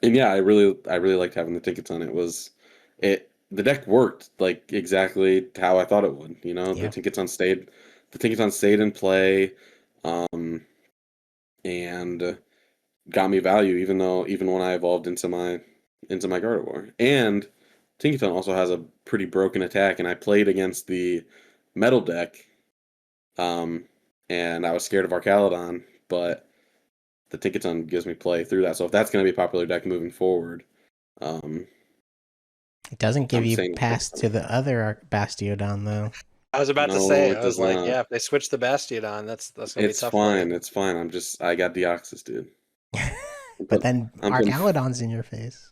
and yeah, I really liked having the tickets on it. The deck worked like exactly how I thought it would. Yeah. The tickets on stayed in play, um, and got me value even when I evolved into my Gardevoir. And Tinkaton also has a pretty broken attack, and I played against the metal deck, um, and I was scared of Arcaludon, but the Tinkaton gives me play through that. So if that's going to be a popular deck moving forward, um, It doesn't give I'm you saying pass to the other Bastiodon though. I was about to no, say, it I does was like, not. yeah, if they switch the Bastiodon, that's gonna be It's tough for you. fine. It's fine. I got Deoxys, dude. But then I'm putting Arcaludon's in your face.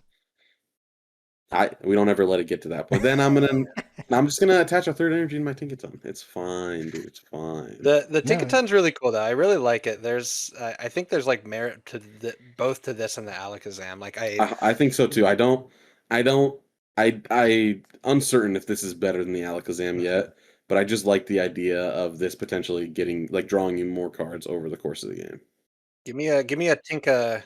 we don't ever let it get to that point. Then I'm just gonna attach a third energy in my Tinkaton. It's fine, dude. It's fine. The No, Tinkaton's really cool though. I really like it. I think there's like merit to both to this and the Alakazam. Like I think so too. I uncertain if this is better than the Alakazam yet, but I just like the idea of this potentially getting like drawing you more cards over the course of the game. give me a Tinka.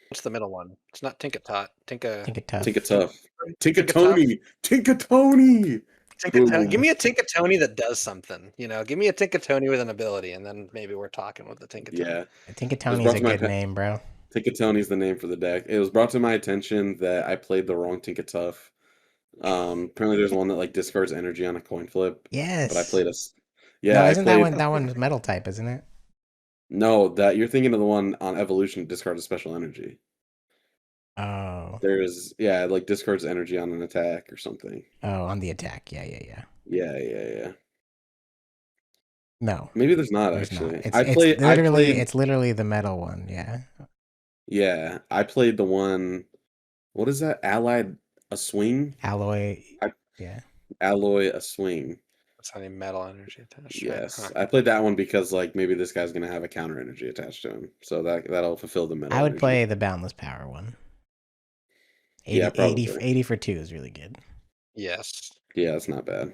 What's the middle one? It's not Tinkatot. think it tough. Tinka Tink, tough. Tinkatuff. Tinkatoni! Tinkatoni! Give Boom. me a Tinkatoni that does something. Give me a Tinkatoni with an ability, and then maybe we're talking with the Tinkaton. Yeah. I think It was Tony's brought a to my good name, bro. Tinkatoni's the name for the deck. It was brought to my attention that I played the wrong Tinkatuff. Apparently there's one that like discards energy on a coin flip, but I Yes. played No, yeah, I isn't that played one? That one's metal type, isn't it? no, that you're thinking of the one on evolution that discards a special energy. Oh, Yeah, it like discards energy on an attack or something. oh, on the attack. Yeah, yeah, yeah. Yeah. No, Maybe there's not there's not. actually. It's I it's played I literally played it's literally the metal one. Yeah. yeah, I played the one. What is that? Allied a swing? Alloy. I, Yeah. alloy a swing. That's any metal energy attached, right? Yes, I played that one because like maybe this guy's gonna have a counter energy attached to him, so that'll fulfill the I metal would energy. play the boundless power one. Yeah, 80, 80, probably. 80 for 2 is really good. Yes. Yeah, that's not bad.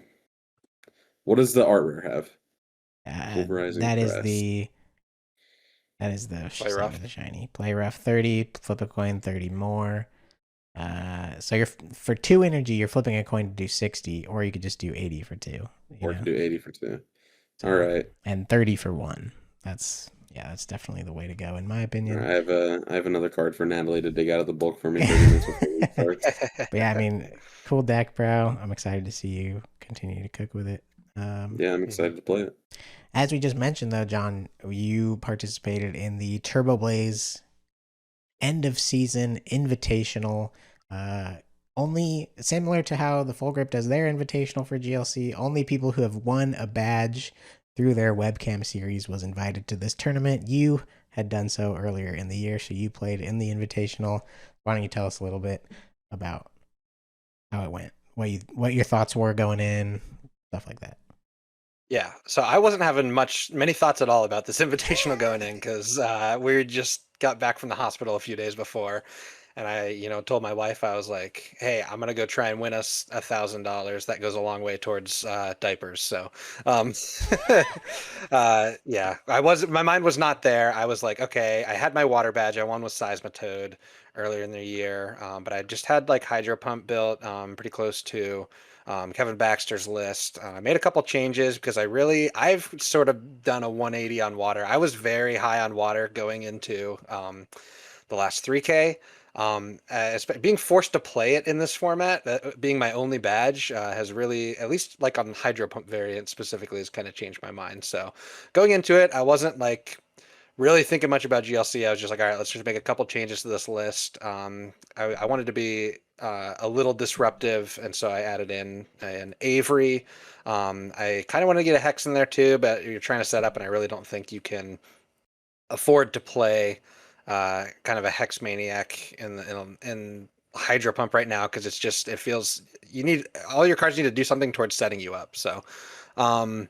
What does the art rare have? Uh, Pulverizing that is Crest. the that is the Play same rough. as the shiny. Play rough 30, flip a coin 30 more. So you're for 2 energy, you're flipping a coin to do 60, or you could just do 80 for 2. Or to do 80 for 2. So, All right. and 30 for 1. That's definitely the way to go in my opinion. I have another card for Natalie to dig out of the bulk for me 30 minutes before we start. But yeah, I mean, cool deck, bro. I'm excited to see you continue to cook with it. Yeah, I'm excited to play it. As we just mentioned, though, John, you participated in the Turbo Blaze end of season invitational. Only similar to how the Full Grip does their invitational for GLC, only people who have won a badge through their webcam series was invited to this tournament. You had done so earlier in the year, so you played in the invitational. Why don't you tell us a little bit about how it went, what your thoughts were going in, stuff like that. Yeah, so I wasn't having many thoughts at all about this invitational going in because we just got back from the hospital a few days before, and I told my wife I was like, "Hey, I'm gonna go try and win us $1,000. That goes a long way towards diapers." So, um, yeah, my mind was not there. I was like, okay, I had my water badge. I won with Seismitoad earlier in the year, but I just had like Hydro Pump built, pretty close to Kevin Baxter's list. I made a couple changes because I've sort of done a 180 on water. I was very high on water going into the last 3K. Being forced to play it in this format, being my only badge, has really, at least like on Hydro Pump variant specifically, has kind of changed my mind. So going into it, I wasn't like really thinking much about GLC. I was just like, all right, let's just make a couple changes to this list. I wanted to be a little disruptive, and so I added in an Avery. I kind of wanted to get a Hex in there too, but you're trying to set up, and I really don't think you can afford to play kind of a Hex Maniac in Hydro Pump right now, because it feels you need all your cards need to do something towards setting you up. So um,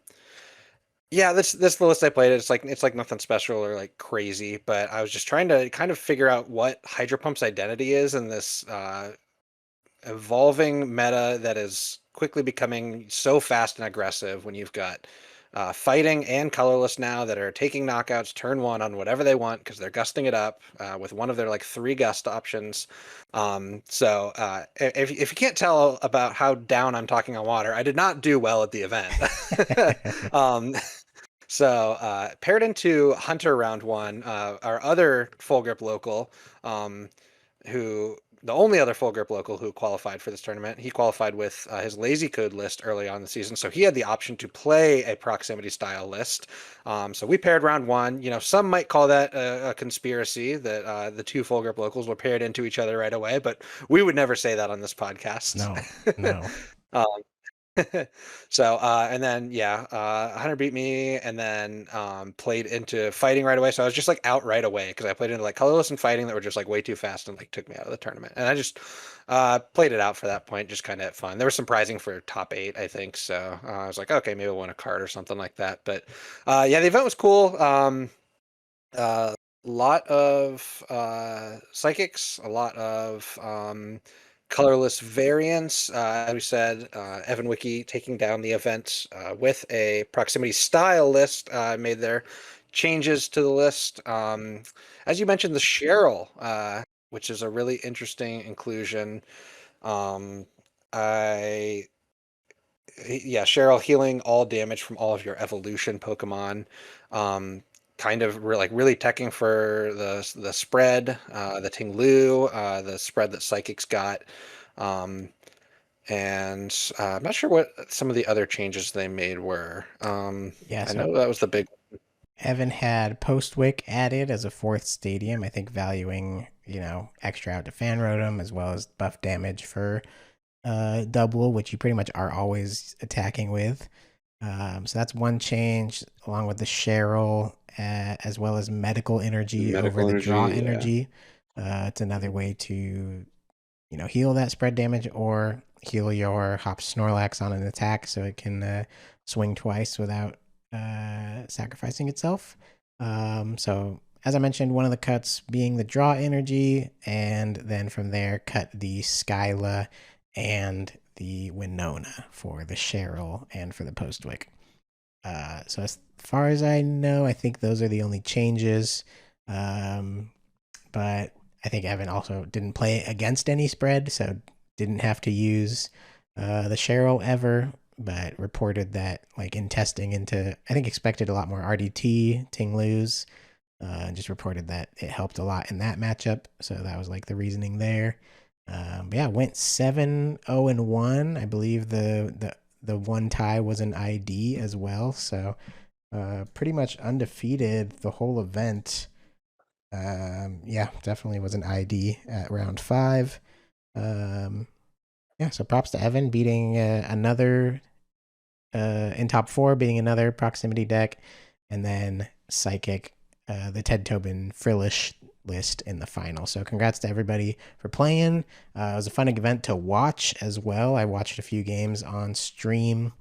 yeah, this the list I played. It's like nothing special or like crazy, but I was just trying to kind of figure out what Hydro Pump's identity is in this evolving meta that is quickly becoming so fast and aggressive, when you've got fighting and colorless now that are taking knockouts turn one on whatever they want because they're gusting it up with one of their like 3 gust options. If you can't tell about how down I'm talking on water, I did not do well at the event. Paired into Hunter round one, our other full grip local, who the only other full grip local who qualified for this tournament. He qualified with his lazy code list early on in the season, so he had the option to play a proximity style list. So we paired round one. Some might call that a conspiracy that the 2 full grip locals were paired into each other right away, but we would never say that on this podcast. No. And then Hunter beat me, and then played into fighting right away. So I was just like out right away because I played into like colorless and fighting that were just like way too fast and like took me out of the tournament. And I just played it out for that point, just kind of fun. There was some prizing for top 8, I think. So I was like, okay, maybe I'll win a card or something like that. But the event was cool. Lot of psychics, a lot of colorless variants. As we said, Evan Wiki taking down the event with a proximity style list, made their changes to the list. As you mentioned, the Cheryl, which is a really interesting inclusion. Cheryl healing all damage from all of your evolution Pokemon. Kind of really teching for the spread, the Ting-Lu, the spread that Psychics got. I'm not sure what some of the other changes they made were. I know that was the big. Evan had Postwick added as a 4th stadium, I think valuing, extra out to Fan Rotom as well as buff damage for double, which you pretty much are always attacking with. So that's one change, along with the Cheryl, as well as medical energy over the draw energy. It's another way to, heal that spread damage or heal your Hop Snorlax on an attack so it can swing twice without sacrificing itself. So as I mentioned, one of the cuts being the draw energy, and then from there cut the Skyla and the Winona for the Cheryl and for the Postwick. So as far as I know, I think those are the only changes. But I think Evan also didn't play against any spread, so didn't have to use the Cheryl ever, but reported that like in testing into, I think expected a lot more RDT, Ting-Lus, just reported that it helped a lot in that matchup. So that was like the reasoning there. Went 7-0-1. I believe the one tie was an ID as well. So pretty much undefeated the whole event. Definitely was an ID at round 5. So props to Evan beating another in top 4, beating another proximity deck, and then Psychic, the Ted Tobin Frillish list in the final. So congrats to everybody for playing. It was a fun event to watch as well. I watched a few games on stream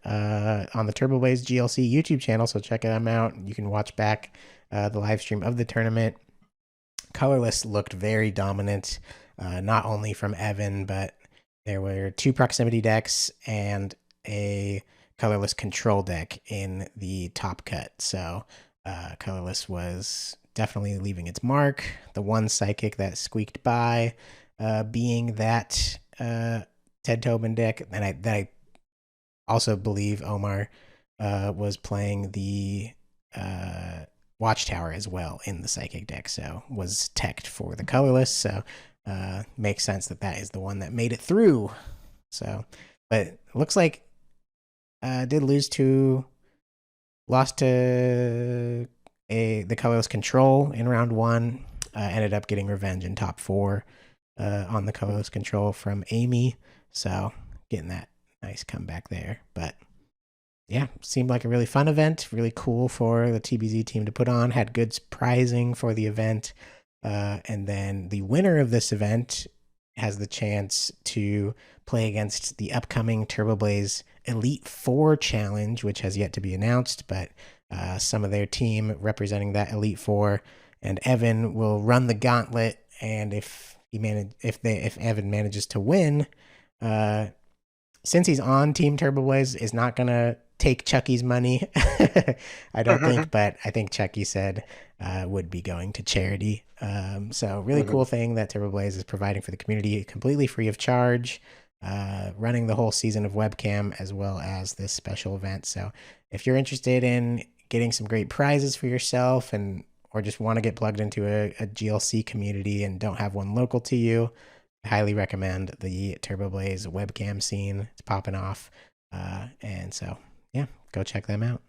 on the Turbo Blaze GLC YouTube channel, so check them out. You can watch back the live stream of the tournament. Colorless looked very dominant, not only from Evan, but there were 2 proximity decks and a colorless control deck in the top cut. So colorless was definitely leaving its mark. The one Psychic that squeaked by being that Ted Tobin deck. And I also believe Omar was playing the Watchtower as well in the Psychic deck, so was teched for the colorless. So makes sense that is the one that made it through. So, but it looks like lost to the colorless control in round 1. Ended up getting revenge in top 4 on the colorless control from Amy. So getting that nice comeback there. But yeah, seemed like a really fun event, really cool for the TBZ team to put on, had good prizing for the event. And then the winner of this event has the chance to play against the upcoming Turbo Blaze Elite Four Challenge, which has yet to be announced, but some of their team representing that Elite Four, and Evan will run the gauntlet. And if Evan manages to win, since he's on Team Turbo Blaze, is not gonna take Chucky's money. I don't think, but I think Chucky said would be going to charity. So really cool thing that Turbo Blaze is providing for the community, completely free of charge, running the whole season of webcam as well as this special event. So if you're interested in getting some great prizes for yourself or just want to get plugged into a GLC community and don't have one local to you, I highly recommend the Turbo Blaze webcam scene. It's popping off. And so, yeah, go check them out.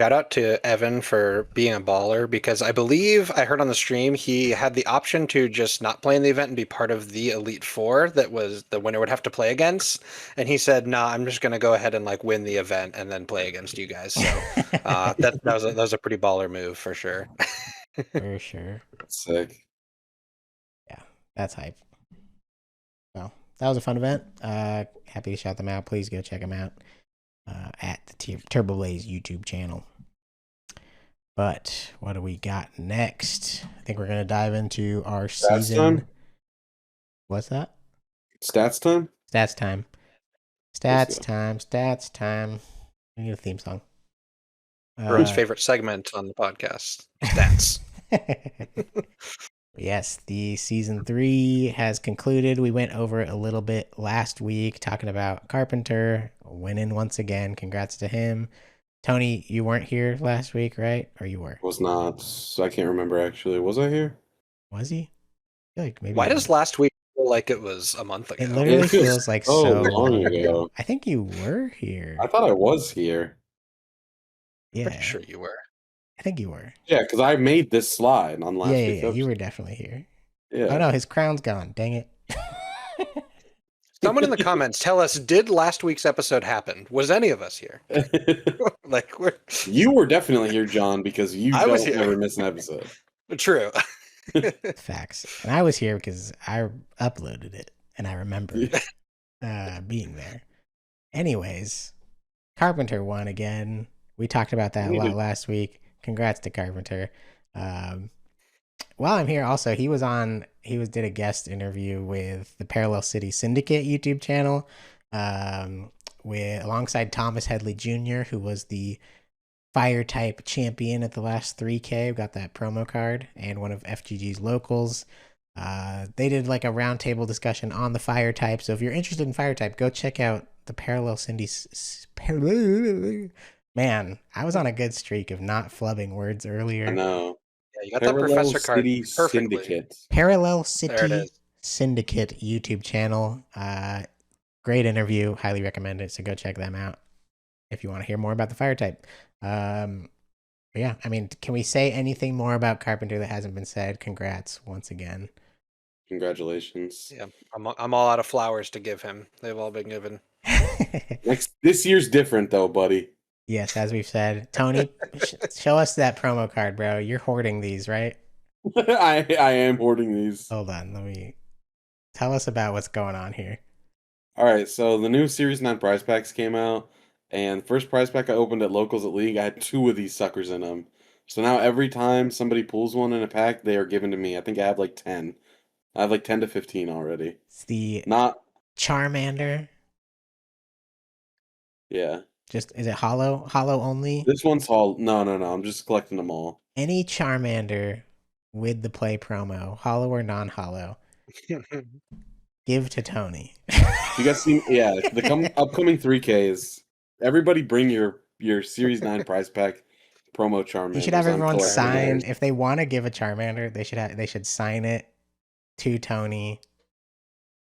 Shout out to Evan for being a baller, because I believe I heard on the stream he had the option to just not play in the event and be part of the Elite Four that was the winner would have to play against. And he said, "Nah, I'm just gonna go ahead and like win the event and then play against you guys." So that was a pretty baller move for sure. For sure. Sick. Yeah, that's hype. So that was a fun event. Happy to shout them out. Please go check them out at the Turbo Blaze YouTube channel. But what do we got next? I think we're gonna dive into our season. Time? What's that? Stats time? Stats time. Stats time. Stats time. We need a theme song. Everyone's favorite segment on the podcast. Stats. Yes, the season 3 has concluded. We went over it a little bit last week talking about Carpenter winning once again. Congrats to him. Tony, you weren't here last week, right? Or you were? Was not. I can't remember actually. Was I here? Was he? I feel like maybe. Why does last week feel like it was a month ago? It literally feels like so long ago. I think you were here. I thought I was here. Yeah. Pretty sure you were. I think you were. Yeah, because I made this slide on last week's Yeah, episode. you were definitely here. Yeah. Oh no, his crown's gone. Dang it. Someone in the comments tell us, did last week's episode happen? Was any of us here? Like You were definitely here, John, because you I was don't here. ever miss an episode. True. Facts. And I was here because I uploaded it and I remember being there. Anyways, Carpenter won again. We talked about that a lot last week. Congrats to Carpenter. While I'm here, also he did a guest interview with the Parallel City Syndicate YouTube channel, alongside Thomas Headley Jr., who was the fire type champion at the last 3K. We got that promo card, and one of FGG's locals. They did like a roundtable discussion on the fire type. So if you're interested in fire type, go check out the Parallel Cindy. Man, I was on a good streak of not flubbing words earlier. I know. Yeah, you got that professor card City perfectly. Syndicate. Parallel City Syndicate YouTube channel. Great interview. Highly recommend it. So go check them out if you want to hear more about the fire type. But yeah, I mean, can we say anything more about Carpenter that hasn't been said? Congrats once again. Congratulations. Yeah, I'm all out of flowers to give him. They've all been given. This year's different though, buddy. Yes, as we've said. Tony, show us that promo card, bro. You're hoarding these, right? I am hoarding these. Hold on, tell us about what's going on here. All right, so the new Series 9 prize packs came out, and the first prize pack I opened at Locals at League, I had 2 of these suckers in them. So now every time somebody pulls one in a pack, they are given to me. I think I have like 10. I have like 10 to 15 already. It's the Not Charmander. Yeah. Is it hollow? Hollow only? This one's all no. I'm just collecting them all. Any Charmander with the play promo, hollow or non-hollow, give to Tony. You guys seen? Yeah, the upcoming 3Ks. Everybody bring your Series 9 prize pack promo Charmander. You should have everyone sign. If they want to give a Charmander, they should sign it to Tony.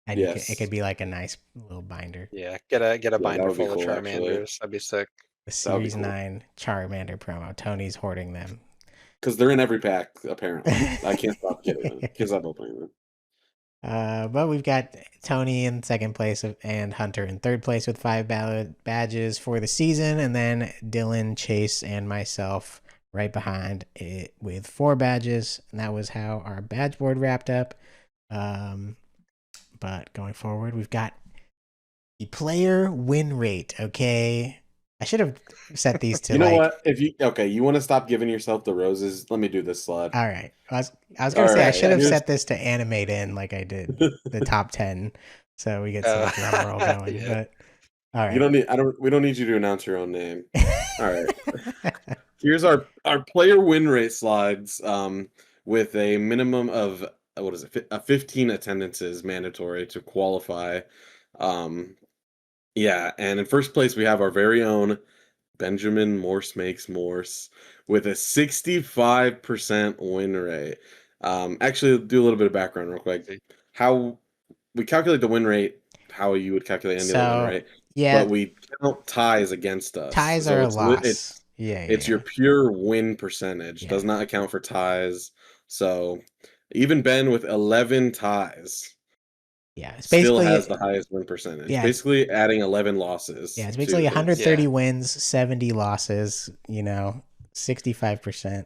And yes. it could be like a nice little binder. Yeah, get a binder full of Charmanders. Actually. That'd be sick. The Series 9 Charmander promo. Tony's hoarding them. Because they're in every pack, apparently. I can't stop getting them. Can't stop opening them. But we've got Tony in second place and Hunter in third place with 5 badges for the season, and then Dylan, Chase, and myself right behind it with 4 badges. And that was how our badge board wrapped up. But going forward, we've got the player win rate. Okay, I should have set these to You know like. what? If you want to stop giving yourself the roses, let me do this slide. All right, I was All gonna say I right, should have here's set this to animate in like I did the top 10, so we get some drum roll going. Yeah. But all you don't right, need we don't need you to announce your own name. All right. Here's our player win rate slides with a minimum of what is it? 15 attendances mandatory to qualify. Yeah, and in first place we have our very own Benjamin Morse Makes Morse with a 65% win rate. Actually, do a little bit of background real quick. How we calculate the win rate, how you would calculate any other win so rate, yeah, but we count ties against us. ties So are a it's loss. Yeah, it's your yeah, pure win percentage. yeah, Does not account for ties. So even Ben with 11 ties yeah. It's still basically has the highest win percentage. yeah, Basically adding 11 losses it's to basically his. 130 wins, 70 losses. 65%.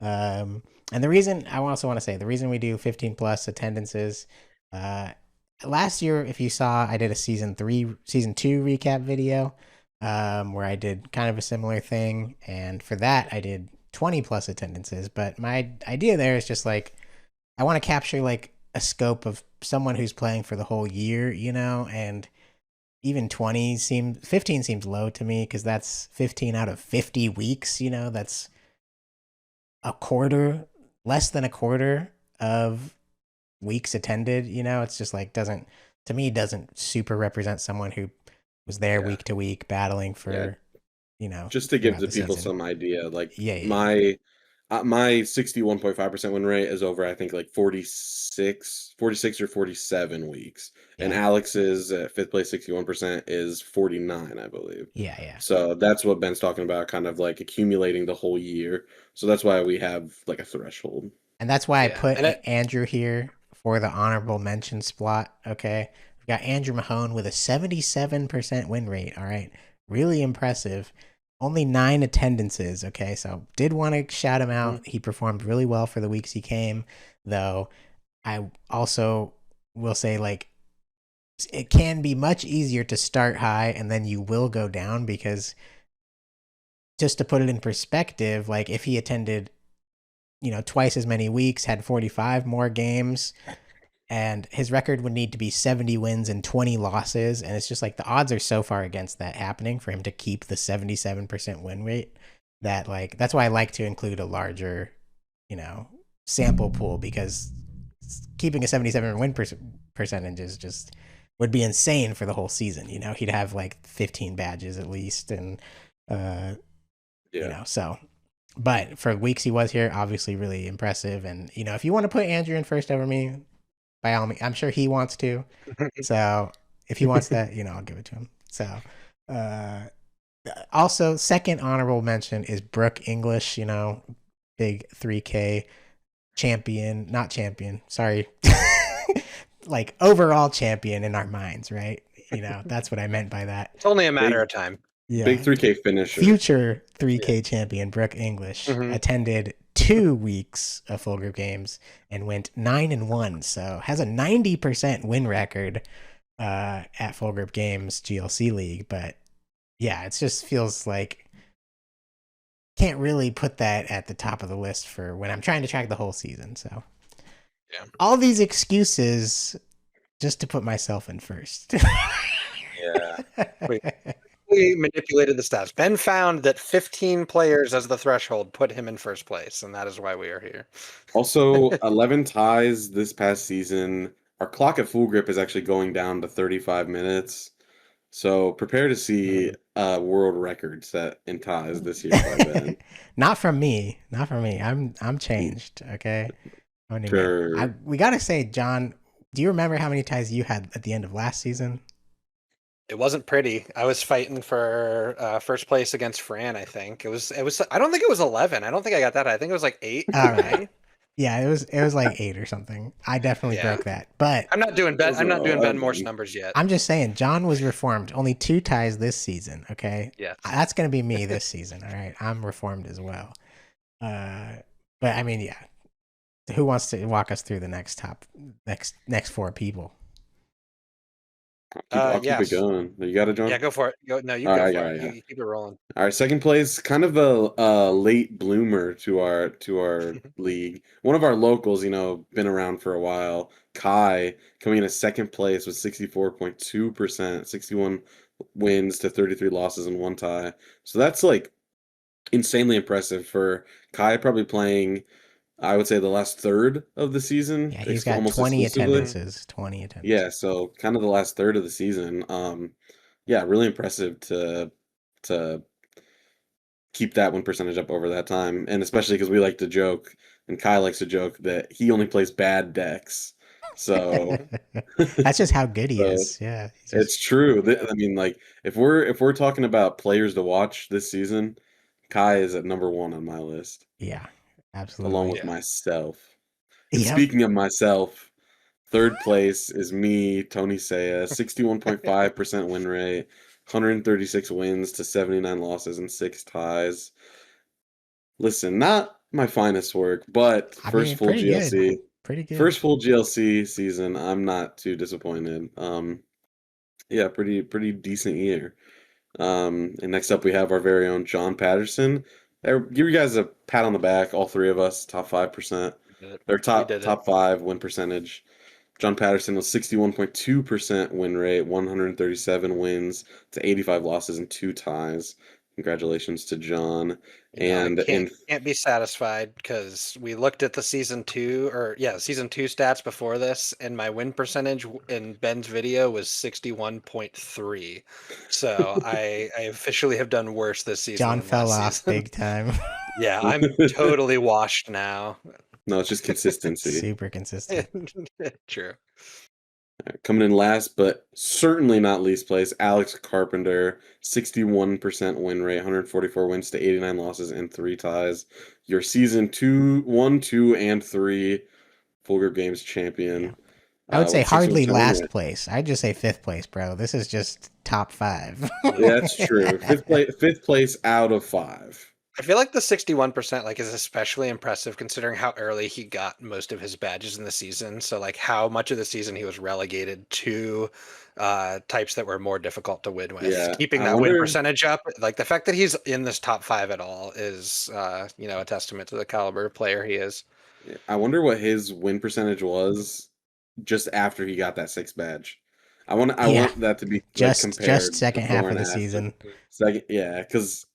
And the reason I also want to say the reason we do 15 plus attendances. Last year, if you saw, I did a season 2 recap video, where I did kind of a similar thing, and for that I did 20 plus attendances. But my idea there is just like I want to capture like a scope of someone who's playing for the whole year, and even 15 seems low to me because that's 15 out of 50 weeks. That's a quarter, less than a quarter of weeks attended. It's just like doesn't super represent someone who was there week to week battling for just to give throughout the the people season. some idea, like Yeah. my 61.5% win rate is over, I think, like 46 or 47 weeks. And Yeah. Alex's at fifth place 61% is 49, I believe. Yeah. So that's what Ben's talking about, kind of like accumulating the whole year. So that's why we have like a threshold. And that's why I Yeah, put and it, Andrew here for the honorable mention spot. Okay. We've got Andrew Mahone with a 77% win rate. All right. Really impressive. Only 9 attendances. Okay. So did want to shout him out. He performed really well for the weeks he came, though. I also will say, like, it can be much easier to start high and then you will go down because just to put it in perspective, like if he attended twice as many weeks, had 45 more games, and his record would need to be 70 wins and 20 losses. And it's just like the odds are so far against that happening for him to keep the 77% win rate that, like, that's why I like to include a larger, sample pool, because keeping a 77 win percentage is just would be insane for the whole season. He'd have like 15 badges at least. And, so. But for weeks he was here, obviously really impressive. And, if you want to put Andrew in first over me, by all means, I'm sure he wants to. So if he wants that, I'll give it to him. So also, second honorable mention is Brooke English, big 3K champion, not champion, sorry. Like overall champion in our minds, right? That's what I meant by that. it's only a matter of time. Yeah. Big 3K finisher. Future 3K champion Brooke English attended 2 weeks of full group games and went 9-1. So has a 90% win record at full group games GLC league. But yeah, it just feels like can't really put that at the top of the list for when I'm trying to track the whole season. So all these excuses just to put myself in first. Yeah. We manipulated the stats. Ben found that 15 players as the threshold put him in first place, and that is why we are here. Also, 11 ties this past season. Our clock at full grip is actually going down to 35 minutes. So prepare to see a world record set in ties this year by Ben. Not from me. I'm changed. Okay. Sure. We gotta say, John, do you remember how many ties you had at the end of last season? It wasn't pretty. I was fighting for first place against Fran. I think it was. I don't think it was 11. I don't think I got that. I think it was like 8. All right. Yeah, it was like 8 or something. I definitely Yeah. broke that. But I'm not doing Ben. I'm not doing Ben Morse Morse. numbers yet. I'm just saying, John was reformed. Only 2 ties this season. Okay, Yes. that's gonna be me this season. All right, I'm reformed as well. But I mean, yeah. Who wants to walk us through the next 4 people? I'll keep it Yes. going. You got it, John? Yeah, go for it. No, you All go right, for all it. right, yeah. You keep it rolling. All right, second place, kind of a late bloomer to our league. One of our locals, been around for a while. Kai coming in a second place with 64.2%, 61 wins to 33 losses and 1 tie. So that's like insanely impressive for Kai, probably playing, I would say, the last third of the season, Yeah, he's got almost 20 exclusively. attendances. 20 attendances. Yeah, so kind of the last third of the season. Yeah, really impressive to keep that win percentage up over that time, and especially because we like to joke, and Kai likes to joke that he only plays bad decks. So, That's just how good he so is. Yeah, he's it's just true. I mean, like if we're talking about players to watch this season, Kai is at number one on my list, yeah, along absolutely. with Yeah. myself. And Yep. speaking of myself, third place is me, Tony Saya, 61.5% win rate, 136 wins to 79 losses and 6 ties. Listen, not my finest work, but I mean, first full pretty good. GLC. Pretty good. First full GLC season, I'm not too disappointed. Yeah, pretty decent year. And next up we have our very own John Patterson. Give you guys a pat on the back, all 3 of us, top 5%. We did it. Or We top did it. top 5 win percentage. John Patterson was 61.2% win rate, 137 wins to 85 losses and 2 ties. Congratulations to John. I And can't be satisfied because we looked at the season 2 stats before this, and my win percentage in Ben's video was 61.3. So I officially have done worse this season John than fell last off season. big time. Yeah, I'm totally washed now. No, it's just consistency. Super consistent. True. Coming in last, but certainly not least place, Alex Carpenter, 61% win rate, 144 wins to 89 losses and 3 ties. Your season 1, 2, and 3 Full Grip Games champion. Yeah. I would say with hardly 60% win last rate. place. I'd just say 5th place, bro. This is just top 5. Yeah, that's true. Fifth place out of 5. I feel like the 61% is especially impressive considering how early he got most of his badges in the season. So how much of the season he was relegated to types that were more difficult to win with. Yeah, Keeping I that win wonder- percentage up, the fact that he's in this top 5 at all is a testament to the caliber of player he is. I wonder what his win percentage was just after he got that 6th badge. I want that to be compared just second half before of and the after. season. Second, yeah, because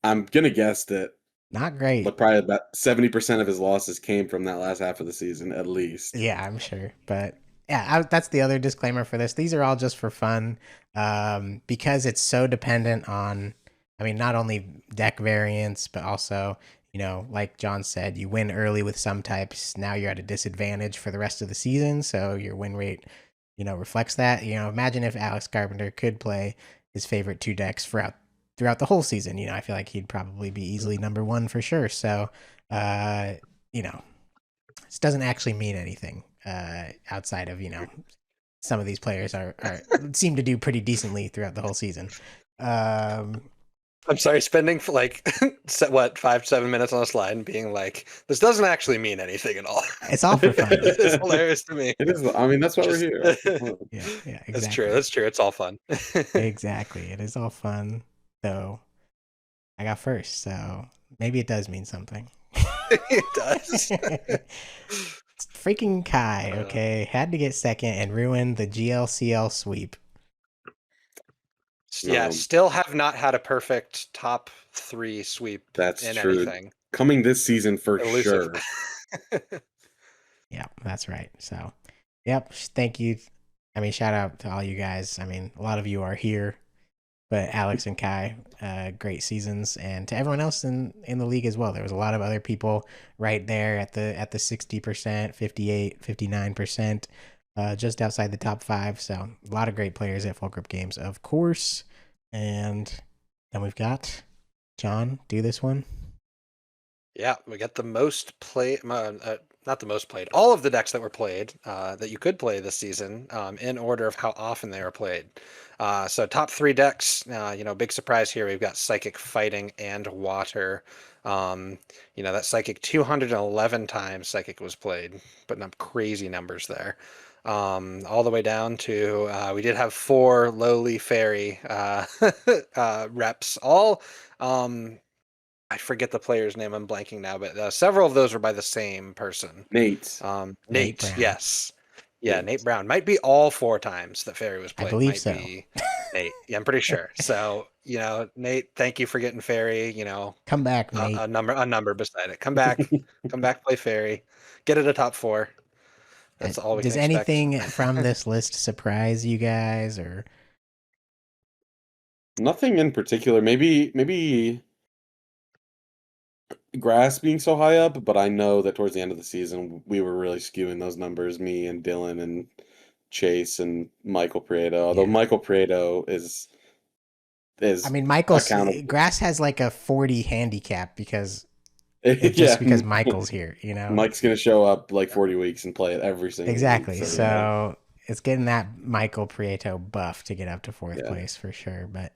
I'm gonna guess that Not great. probably about 70% of his losses came from that last half of the season, at least. Yeah, I'm sure. But yeah, that's the other disclaimer for this. These are all just for fun, because it's so dependent on, I mean, not only deck variants, but also, like John said, you win early with some types. Now you're at a disadvantage for the rest of the season, so your win rate, reflects that. Imagine if Alex Carpenter could play his favorite 2 decks throughout the whole season. I feel like he'd probably be easily number 1 for sure. So, this doesn't actually mean anything outside of some of these players are seem to do pretty decently throughout the whole season. I'm sorry, spending 5-7 minutes on a slide and being like, this doesn't actually mean anything at all. It's all for fun. It's hilarious to me. It is. I mean, that's why we're here. Yeah, exactly. That's true. It's all fun. Exactly. It is all fun. So I got first, so maybe it does mean something. It does. Freaking Kai, okay, had to get second and ruin the GLCL sweep. Yeah, still have not had a perfect top 3 sweep. That's in true. Anything. Coming this season for Elusive. sure. Yeah, that's right. So, yep. Thank you. I mean, shout out to all you guys. I mean, a lot of you are here, but Alex and Kai, great seasons, and to everyone else in the league as well. There was a lot of other people right there at the 60%, 58, 59%, just outside the top 5. So a lot of great players at Full Grip Games, of course. And then we've got John. Do this one. Yeah, we got the most play, not the most played, all of the decks that were played that you could play this season in order of how often they were played. So top three decks, big surprise here. We've got Psychic, Fighting, and Water. Um, that Psychic 211 times Psychic was played, putting up crazy numbers there. All the way down to we did have four lowly fairy reps, all I forget the player's name. I'm blanking now, but several of those were by the same person. Nate. Nate Nate, Brown. yes. Yeah, Nate. Nate Brown. Might be all four times that Fairy was I played. believe Might so. be Nate. Yeah, I'm pretty sure. So, Nate, thank you for getting Fairy, Come back, Nate. a number beside it. Come back, play Fairy. Get it a top four. That's all we can Does expect. anything from this list surprise you guys, or Nothing in particular. Maybe grass being so high up, but I know that towards the end of the season we were really skewing those numbers. Me and Dylan and Chase and Michael Prieto. Although Yeah. Michael Prieto is I mean, Michael's accountable. grass has like a 40 handicap because just because Michael's here, Mike's gonna show up like 40 weeks and play it every single week. Exactly. So yeah, So it's getting that Michael Prieto buff to get up to fourth yeah. place for sure. But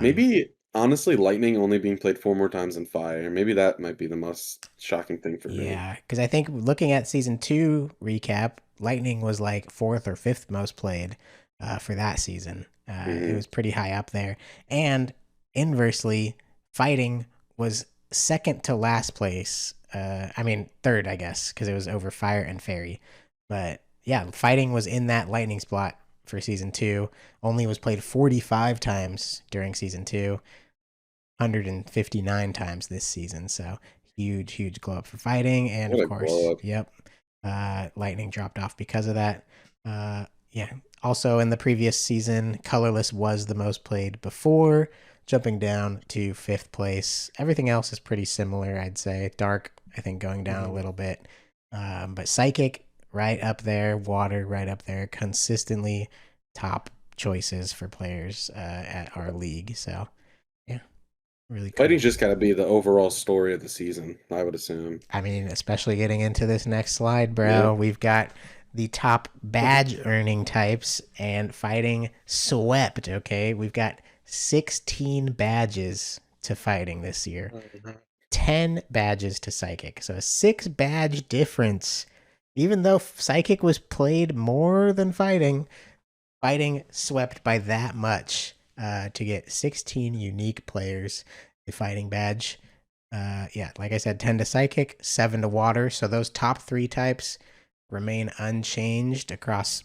Maybe honestly, Lightning only being played 4 more times than Fire. Maybe that might be the most shocking thing for me. yeah, because I think looking at season 2 recap, Lightning was like fourth or fifth most played for that season. It was pretty high up there. And inversely, Fighting was second to last place. I mean, third, I guess, because it was over Fire and Fairy. But yeah, Fighting was in that Lightning spot for season 2. Only was played 45 times during season 2, 159 times this season. So huge glow up for Fighting. And What of a course, glow up. yep, Lightning dropped off because of that. Yeah. Also in the previous season, Colorless was the most played before, jumping down to fifth place. Everything else is pretty similar, I'd say. Dark, I think, going down a little bit. But Psychic, right up there. Water, right up there. Consistently top choices for players at our league. So, yeah, really cool. Fighting's just got to be the overall story of the season, I would assume. I mean, especially getting into this next slide, bro. Yeah. We've got the top badge earning types, and Fighting swept. Okay, we've got 16 badges to Fighting this year, 10 badges to Psychic, so a 6 badge difference. Even though Psychic was played more than Fighting, Fighting swept by that much to get 16 unique players. The Fighting badge, yeah, like I said, 10 to Psychic, 7 to Water. So those top 3 types remain unchanged across,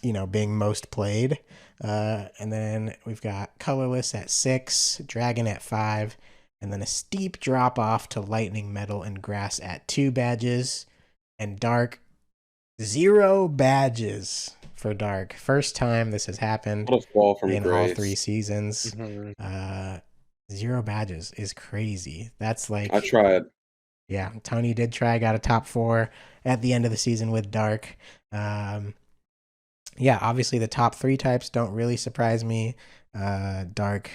being most played. And then we've got Colorless at 6, Dragon at 5, and then a steep drop off to Lightning, Metal, and Grass at 2 badges, and Dark, 0 badges for Dark. First time this has happened What a fall from in grace. all 3 seasons. 0 badges is crazy. That's like, I tried. yeah, Tony did try, got a top 4 at the end of the season with Dark. Yeah, obviously the top 3 types don't really surprise me. Dark,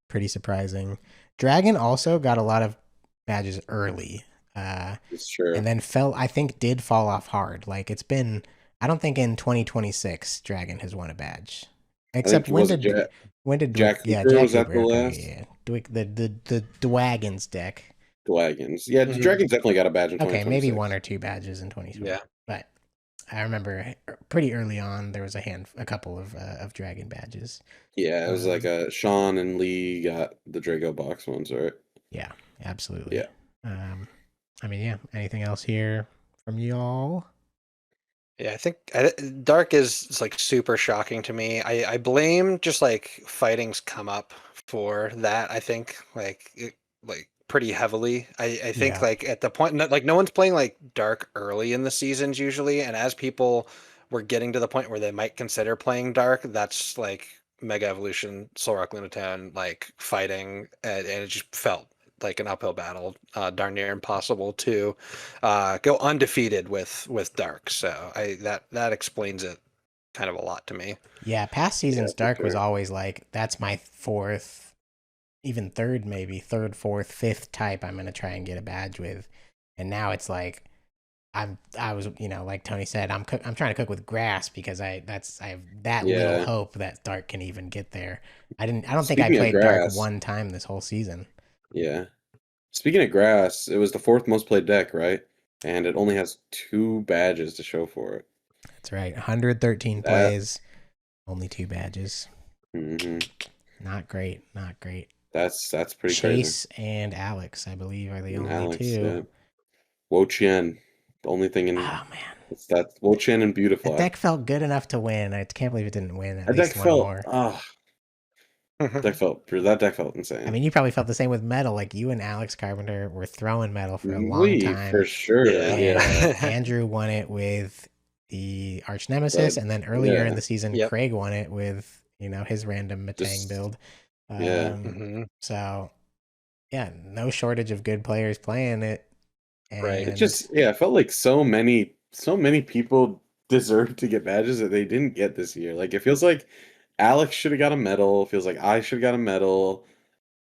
pretty surprising. Dragon also got a lot of badges early. It's true. And then did fall off hard. Like it's been, I don't think in 2026 Dragon has won a badge. Except when did Jack yeah, Cooper Jack was that Cooper, the okay, last? yeah. The Dwagons deck. Dragons. Yeah, Mhm. Dragons definitely got a badge in Okay, maybe 2026. 1 or 2 badges in 2020. Yeah. But I remember pretty early on there was a couple of Dragon badges. Yeah, it was like Sean and Lee got the Draco box ones, right? Yeah, absolutely. Yeah. I mean, yeah. Anything else here from y'all? Yeah, I think Dark is like super shocking to me. I blame just like Fighting's come up for that. I think like pretty heavily. I think Yeah. like at the point like no one's playing like Dark early in the seasons usually, and as people were getting to the point where they might consider playing Dark, that's like Mega Evolution, Soul Rock Lunatone, like Fighting, and it just felt like an uphill battle, darn near impossible to go undefeated with Dark. So that explains it kind of a lot to me. Yeah, past seasons for Dark was sure. always like, that's my 4th even third, maybe third, fourth, fifth type I'm gonna try and get a badge with. And now it's like I was, like Tony said, I'm trying to cook with grass because I have that little Yeah. hope that Dark can even get there. I don't think I Speaking of played Dark grass, one time this whole season. yeah. Speaking of grass, it was the fourth most played deck, right? And it only has 2 badges to show for it. That's right. 113 That plays, only 2 badges. hmm Not great. Not great. that's pretty crazy. Chase and Alex, I believe, are the And only Alex, two. yeah. Wo Chien, the only thing in Oh man, it's that Wo Chien and that Beautifly. deck felt good enough to win. I can't believe it didn't win at That deck least one felt more. that deck felt I insane. mean, you probably felt the same with Metal. Like you and Alex Carpenter were throwing Metal for a long We for time. sure, Yeah. yeah. And Andrew won it with the Arch Nemesis, and then earlier in the season, Yep. Craig won it with his random Matang Just build. yeah. So yeah, no shortage of good players playing it. Right. It And just I felt like so many people deserve to get badges that they didn't get this year. Like it feels like Alex should have got a medal. It feels like I should have got a medal.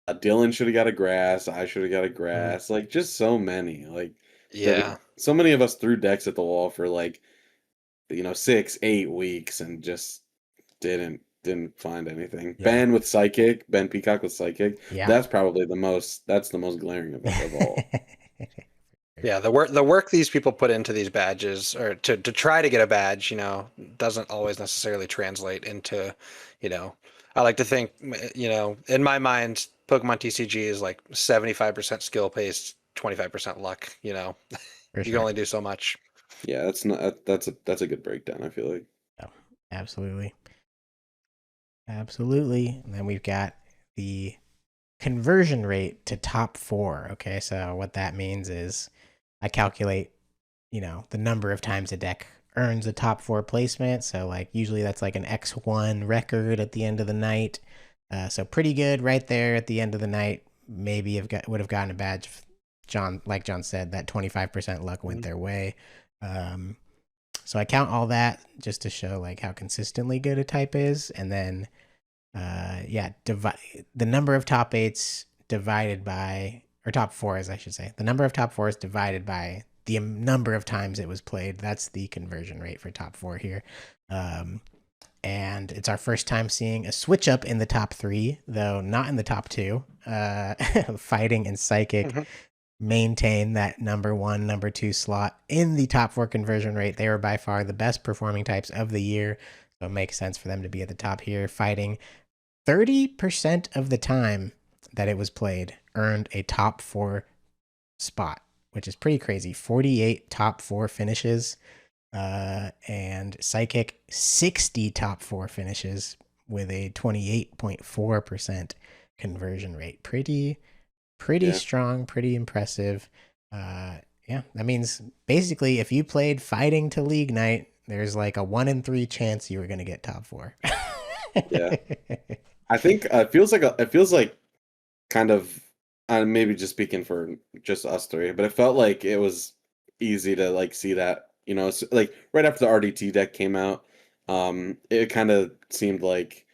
Dylan should have got a grass. I should have got a grass. Like just so many. Like Yeah. so many of us threw decks at the wall for like 6, 8 weeks and just didn't find anything. Yeah. Ben Peacock with Psychic. yeah, That's probably the most glaring of all. Yeah, the work these people put into these badges, or to try to get a badge, doesn't always necessarily translate into, I like to think, in my mind, Pokemon TCG is like 75% skill based, 25% luck. You For can sure. only do so much. Yeah, that's a good breakdown, I feel like. Oh, absolutely. Absolutely. And then we've got the conversion rate to top 4. Okay, so what that means is I calculate, the number of times a deck earns a top 4 placement. So like usually that's like an X1 record at the end of the night. So pretty good right there at the end of the night. Maybe would have gotten a badge. Like John said, that 25% luck went their way. So I count all that just to show like how consistently good a type is, and then divide the number of top 8s divided by, or top 4s I should say, the number of top 4s divided by the number of times it was played. That's the conversion rate for top 4 here. And it's our first time seeing a switch up in the top 3, though not in the top 2. Fighting and Psychic maintain that number 1, number 2 slot in the top 4 conversion rate. They were by far the best performing types of the year, so it makes sense for them to be at the top here. Fighting 30% of the time that it was played earned a top 4 spot, which is pretty crazy. 48 top 4 finishes, and Psychic 60 top 4 finishes with a 28.4% conversion rate. Pretty strong, pretty impressive. That means basically if you played Fighting to League Night, there's like a 1 in 3 chance you were going to get top 4. Yeah. I think it feels like kind of maybe just speaking for just us three, but it felt like it was easy to like see that, like right after the RDT deck came out, it kind of seemed like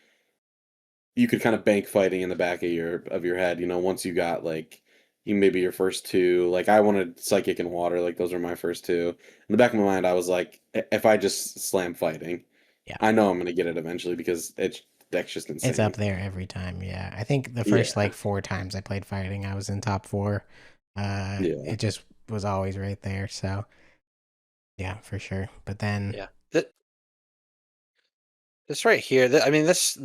you could kind of bank Fighting in the back of your head, once you got like maybe your first 2. Like I wanted Psychic and Water, like those are my first 2. In the back of my mind, I was like, if I just slam Fighting, Yeah. I know I'm gonna get it eventually because deck's just insane. It's up there every time. Yeah, I think the first like 4 times I played Fighting, I was in top 4. It just was always right there. So yeah, for sure. But then this right here, I mean, this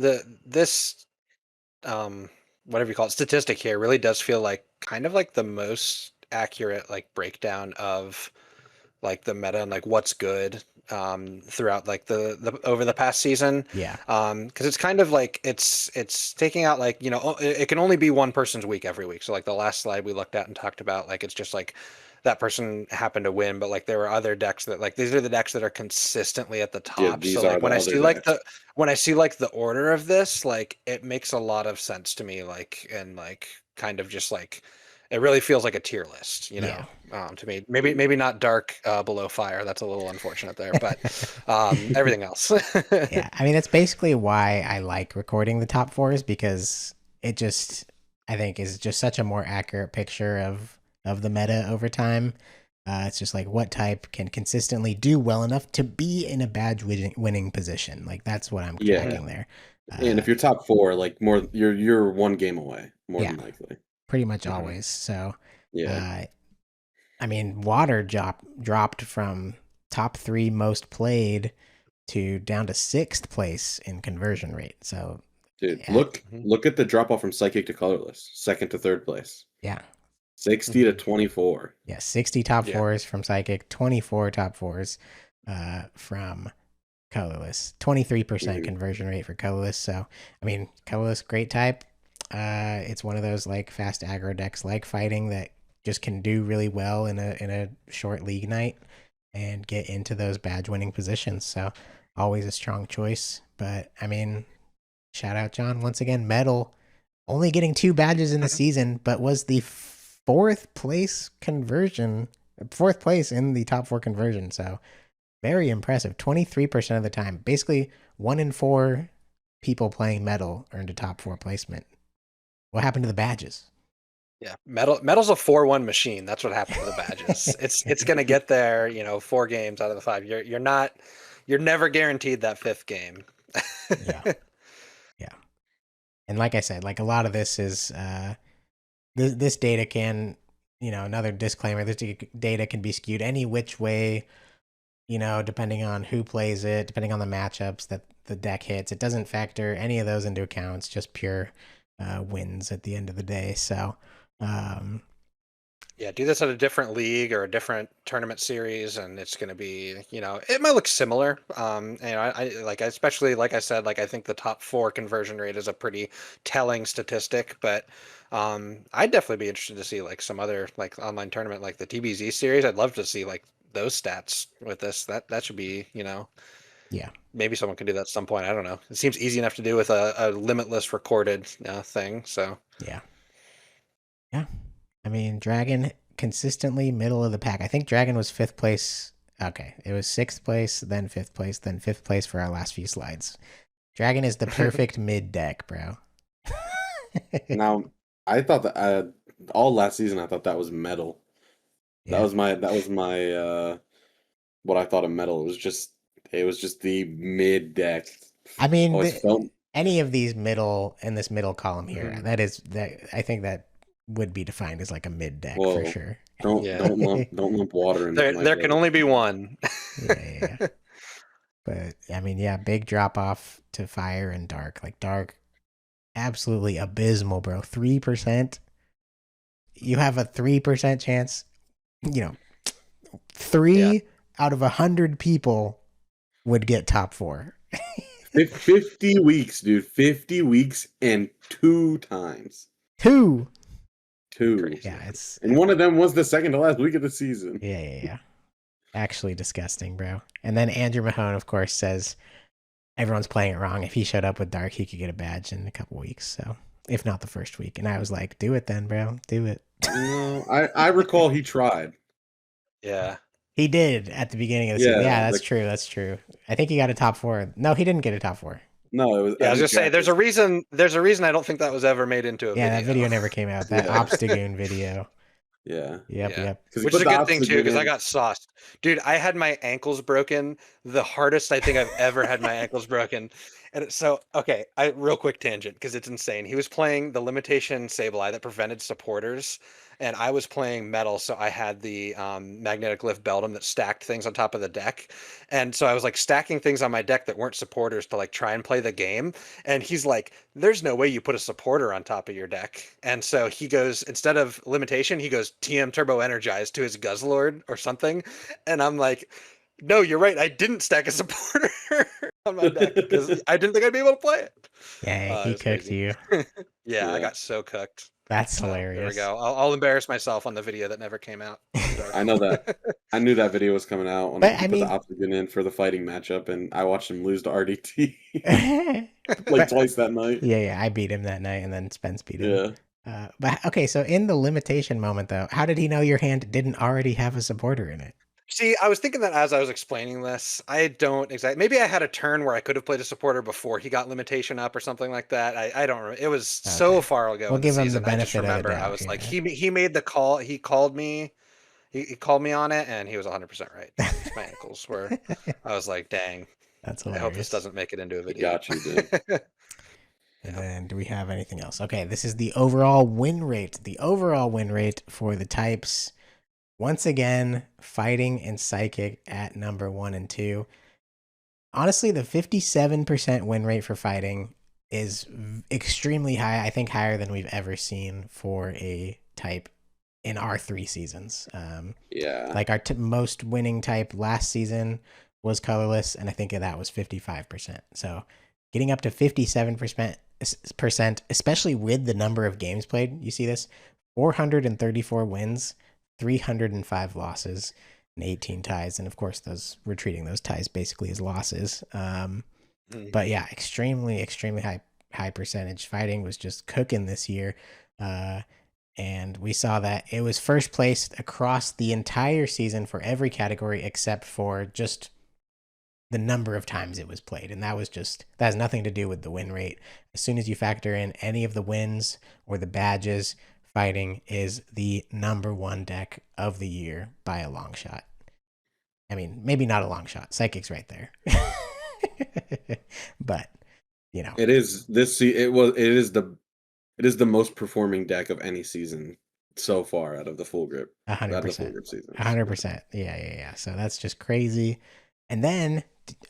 whatever you call it, statistic here really does feel like kind of like the most accurate like breakdown of like the meta and like what's good throughout like the over the past season. Yeah. Because it's kind of like it's taking out like it can only be one person's week every week. So like the last slide we looked at and talked about, like it's just like that person happened to win, but like there were other decks that like these are the decks that are consistently at the top. these So are like the other decks. when I see like the order of this, like it makes a lot of sense to me, like, and like kind of just like it really feels like a tier list, to me. Maybe not Dark below Fire. That's a little unfortunate there, but everything else. Yeah, I mean that's basically why I like recording the top 4s, because it just I think is just such a more accurate picture of the meta over time. It's just like what type can consistently do well enough to be in a badge winning position. Like that's what I'm Yeah. tracking there. And if you're top 4, like you're one game away, more than likely. Pretty much always. So Yeah. I mean, water dropped from top 3 most played to down to 6th place in conversion rate. So Dude, look at the drop off from Psychic to Colorless, 2nd to 3rd place. Yeah. 60 to 24. Yeah, 60 top 4s from Psychic, 24 top 4s from Colorless, 23% conversion rate for Colorless. So, I mean, Colorless, great type. It's one of those like fast aggro decks like fighting that just can do really well in a short league night and get into those badge winning positions. So, always a strong choice. But I mean, shout out John once again. Metal only getting 2 badges in the season, but was the 4th place in the top 4 conversion. So very impressive. 23% of the time, basically 1 in 4 people playing Metal earned a top 4 placement. What happened to the badges? Yeah, Metal's a 4-1 machine. That's what happened to the badges. It's gonna get there. 4 games out of the 5. You're never guaranteed that 5th game. Yeah. And like I said, like a lot of this is this data can, another disclaimer, this data can be skewed any which way, depending on who plays it, depending on the matchups that the deck hits. It doesn't factor any of those into account. It's just pure wins at the end of the day. So, yeah, do this at a different league or a different tournament series, and it's going to be, it might look similar. I especially like I said, like I think the top 4 conversion rate is a pretty telling statistic. But I'd definitely be interested to see like some other like online tournament, like the TBZ series. I'd love to see like those stats with this. That should be, yeah, maybe someone can do that at some point. I don't know. It seems easy enough to do with a limitless recorded thing. So yeah. I mean, Dragon consistently middle of the pack. I think Dragon was 5th place. Okay, it was 6th place, then 5th place, then 5th place for our last few slides. Dragon is the perfect mid deck, bro. Now, I thought that all last season I thought that was Metal. Yeah. That was my what I thought of Metal. It was just the mid deck. I mean, any of these middle in this middle column here, I think that would be defined as like a mid deck for sure. Don't lump water in there can only be one. Yeah. But I mean, yeah, big drop off to Fire and Dark. Like Dark, absolutely abysmal, bro. 3%. You have a 3% chance. 3 out of 100 people would get top 4. 50 weeks, dude. 50 weeks and 2 times. 2. Yeah, and one of them was the second to last week of the season. Yeah. Actually disgusting, bro. And then Andrew Mahone, of course, says everyone's playing it wrong. If he showed up with Dark, he could get a badge in a couple weeks. So, if not the first week. And I was like, do it then, bro. Do it. I recall he tried. Yeah. He did at the beginning of the season. Yeah, that's true. That's true. I think he got a top 4. No, he didn't get a top 4. No, it was. Yeah, I was just saying. There's a reason. I don't think that was ever made into a video. Yeah, that video never came out. That Obstagoon video. Yeah. Yep. Which is a good thing too, because I got sauced, dude. I had my ankles broken, the hardest I think I've ever had my ankles broken. And so, okay, real quick tangent because it's insane. He was playing the limitation Sableye that prevented supporters, and I was playing Metal, so I had the magnetic lift Beldum that stacked things on top of the deck, and so I was like stacking things on my deck that weren't supporters to like try and play the game. And he's like, "There's no way you put a supporter on top of your deck." And so he goes, instead of limitation, he goes TM Turbo Energize to his Guzzlord or something, and I'm like, no, you're right. I didn't stack a supporter on my deck because I didn't think I'd be able to play it. Yeah, he cooked you. Yeah, I got so cooked. That's hilarious. There we go. I'll embarrass myself on the video that never came out. I know that. I knew that video was coming out when I put the Obstagoon in for the fighting matchup, and I watched him lose to RDT like twice that night. Yeah, I beat him that night, and then Spence beat him. But okay, so in the limitation moment, though, how did he know your hand didn't already have a supporter in it? See, I was thinking that as I was explaining this. I don't exactly. Maybe I had a turn where I could have played a supporter before he got limitation up or something like that. I don't remember. It was so Okay. far ago We'll in the give him the season. I just benefit of the remember I doubt was like, here. he made the call. He called me. He called me on it, and he was 100% right. My ankles were. I was like, dang. That's I hope this hilarious. doesn't make it into a He video. got you, dude. And Yeah. then do we have anything else? Okay, this is the overall win rate. The overall win rate for the types. Once again, fighting and psychic at number 1 and 2. Honestly, the 57% win rate for fighting is extremely high. I think higher than we've ever seen for a type in our 3 seasons. Yeah. Like our most winning type last season was colorless, and I think that was 55%. So getting up to 57%, especially with the number of games played, you see this 434 wins, 305 losses, and 18 ties. And of course, we're treating those ties basically as losses. But yeah, extremely high percentage. Fighting was just cooking this year. And we saw that it was first place across the entire season for every category except for just the number of times it was played. And that has nothing to do with the win rate. As soon as you factor in any of the wins or the badges, fighting is the number 1 deck of the year by a long shot. I mean, maybe not a long shot. Psychic's right there. But, It is the most performing deck of any season so far out of the full grip. Out of the full 100%. grip seasons. 100%. Yeah. So that's just crazy. And then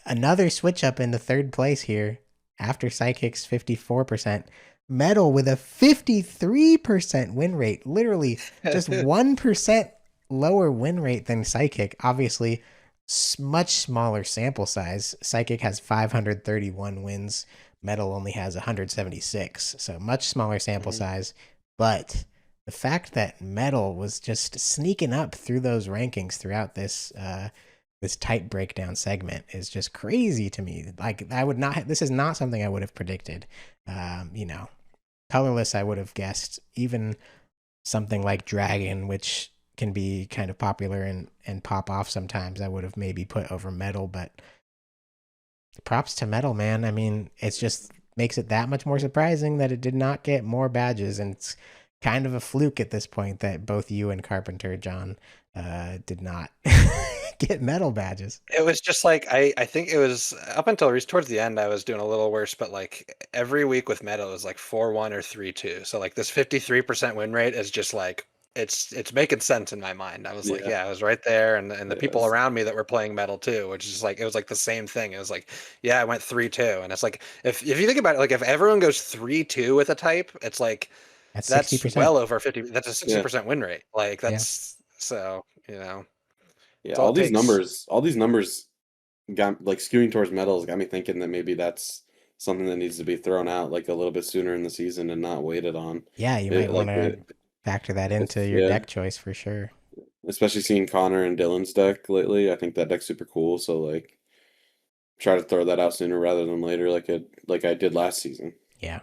another switch up in the third place here after Psychic's 54%. Metal with a 53% win rate. Literally just 1% lower win rate than Psychic. Obviously, much smaller sample size. Psychic has 531 wins. Metal only has 176. So much smaller sample size. But the fact that Metal was just sneaking up through those rankings throughout this type breakdown segment is just crazy to me. Like I would not. This is not something I would have predicted. Colorless I would have guessed. Even something like Dragon, which can be kind of popular and pop off sometimes, I would have maybe put over Metal. But props to Metal, man. I mean, it's just makes it that much more surprising that it did not get more badges, and it's kind of a fluke at this point that both you and Carpenter John did not get Metal badges. It was just like I think it was up until towards the end I was doing a little worse, but like every week with Metal is like 4-1 or 3-2. So like this 53% win rate is just like it's making sense in my mind. I was like, yeah, I was right there, and the people around me that were playing Metal too, which is like it was like the same thing. It was like, yeah, I went 3-2, and it's like if you think about it, like if everyone goes 3-2 with a type, it's like That's that's 60%. well over 50. That's a 60% Yeah. win rate. Like Yeah. that's so Yeah, it's all all it these takes. numbers got like skewing towards metals got me thinking that maybe that's something that needs to be thrown out like a little bit sooner in the season and not waited on. Yeah, you might want to factor that into your deck choice for sure. Especially seeing Connor and Dylan's deck lately. I think that deck's super cool. So like try to throw that out sooner rather than later like I did last season. Yeah.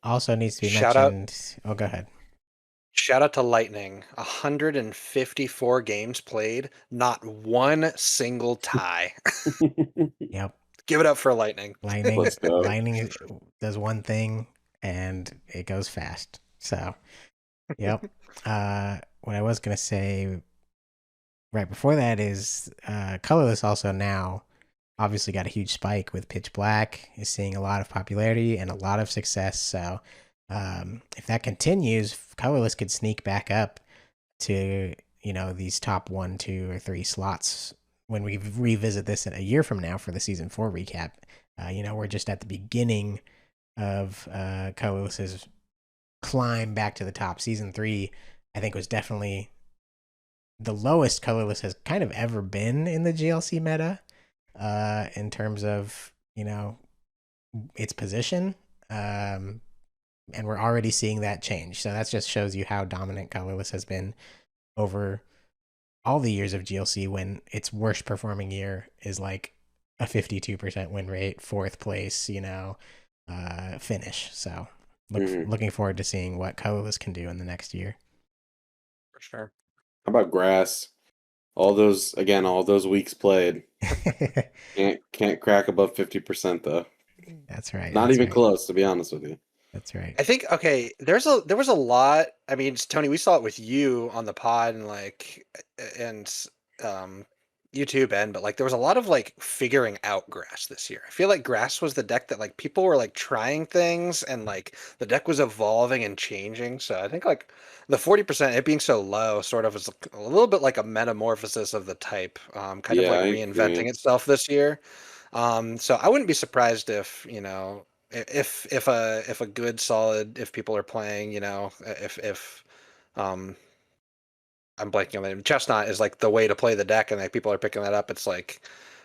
Also needs to be Shout out mentioned. Oh, go ahead. Shout out to Lightning. 154 games played, not one single tie. Yep. Give it up for Lightning. Lightning. Let's go. Lightning does one thing and it goes fast. So, yep. What I was gonna say right before that is colorless also now obviously got a huge spike with Pitch Black, is seeing a lot of popularity and a lot of success. So if that continues, colorless could sneak back up to these top 1, 2, or 3 slots when we revisit this in a year from now for the season 4 recap. We're just at the beginning of colorless's climb back to the top. Season 3, I think, was definitely the lowest colorless has kind of ever been in the GLC meta in terms of its position, and we're already seeing that change. So that just shows you how dominant colorless has been over all the years of GLC, when its worst performing year is like a 52% win rate, 4th place, finish. So looking forward to seeing what colorless can do in the next year. For sure. How about grass? All those weeks played. Can't crack above 50% though. That's right. Not That's even right. close, to be honest with you. That's right. I think okay. There was a lot. I mean, Tony, we saw it with you on the pod and um YouTube but like there was a lot of like figuring out grass this year. I feel like grass was the deck that like people were like trying things and like the deck was evolving and changing. So I think like the 40% it being so low sort of is a little bit like a metamorphosis of the type, kind of Yeah, like I reinventing agree. itself this year. So I wouldn't be surprised if, if a good solid if people are playing, if um I'm blanking on the name. Chestnut is like the way to play the deck, and like people are picking that up. It's like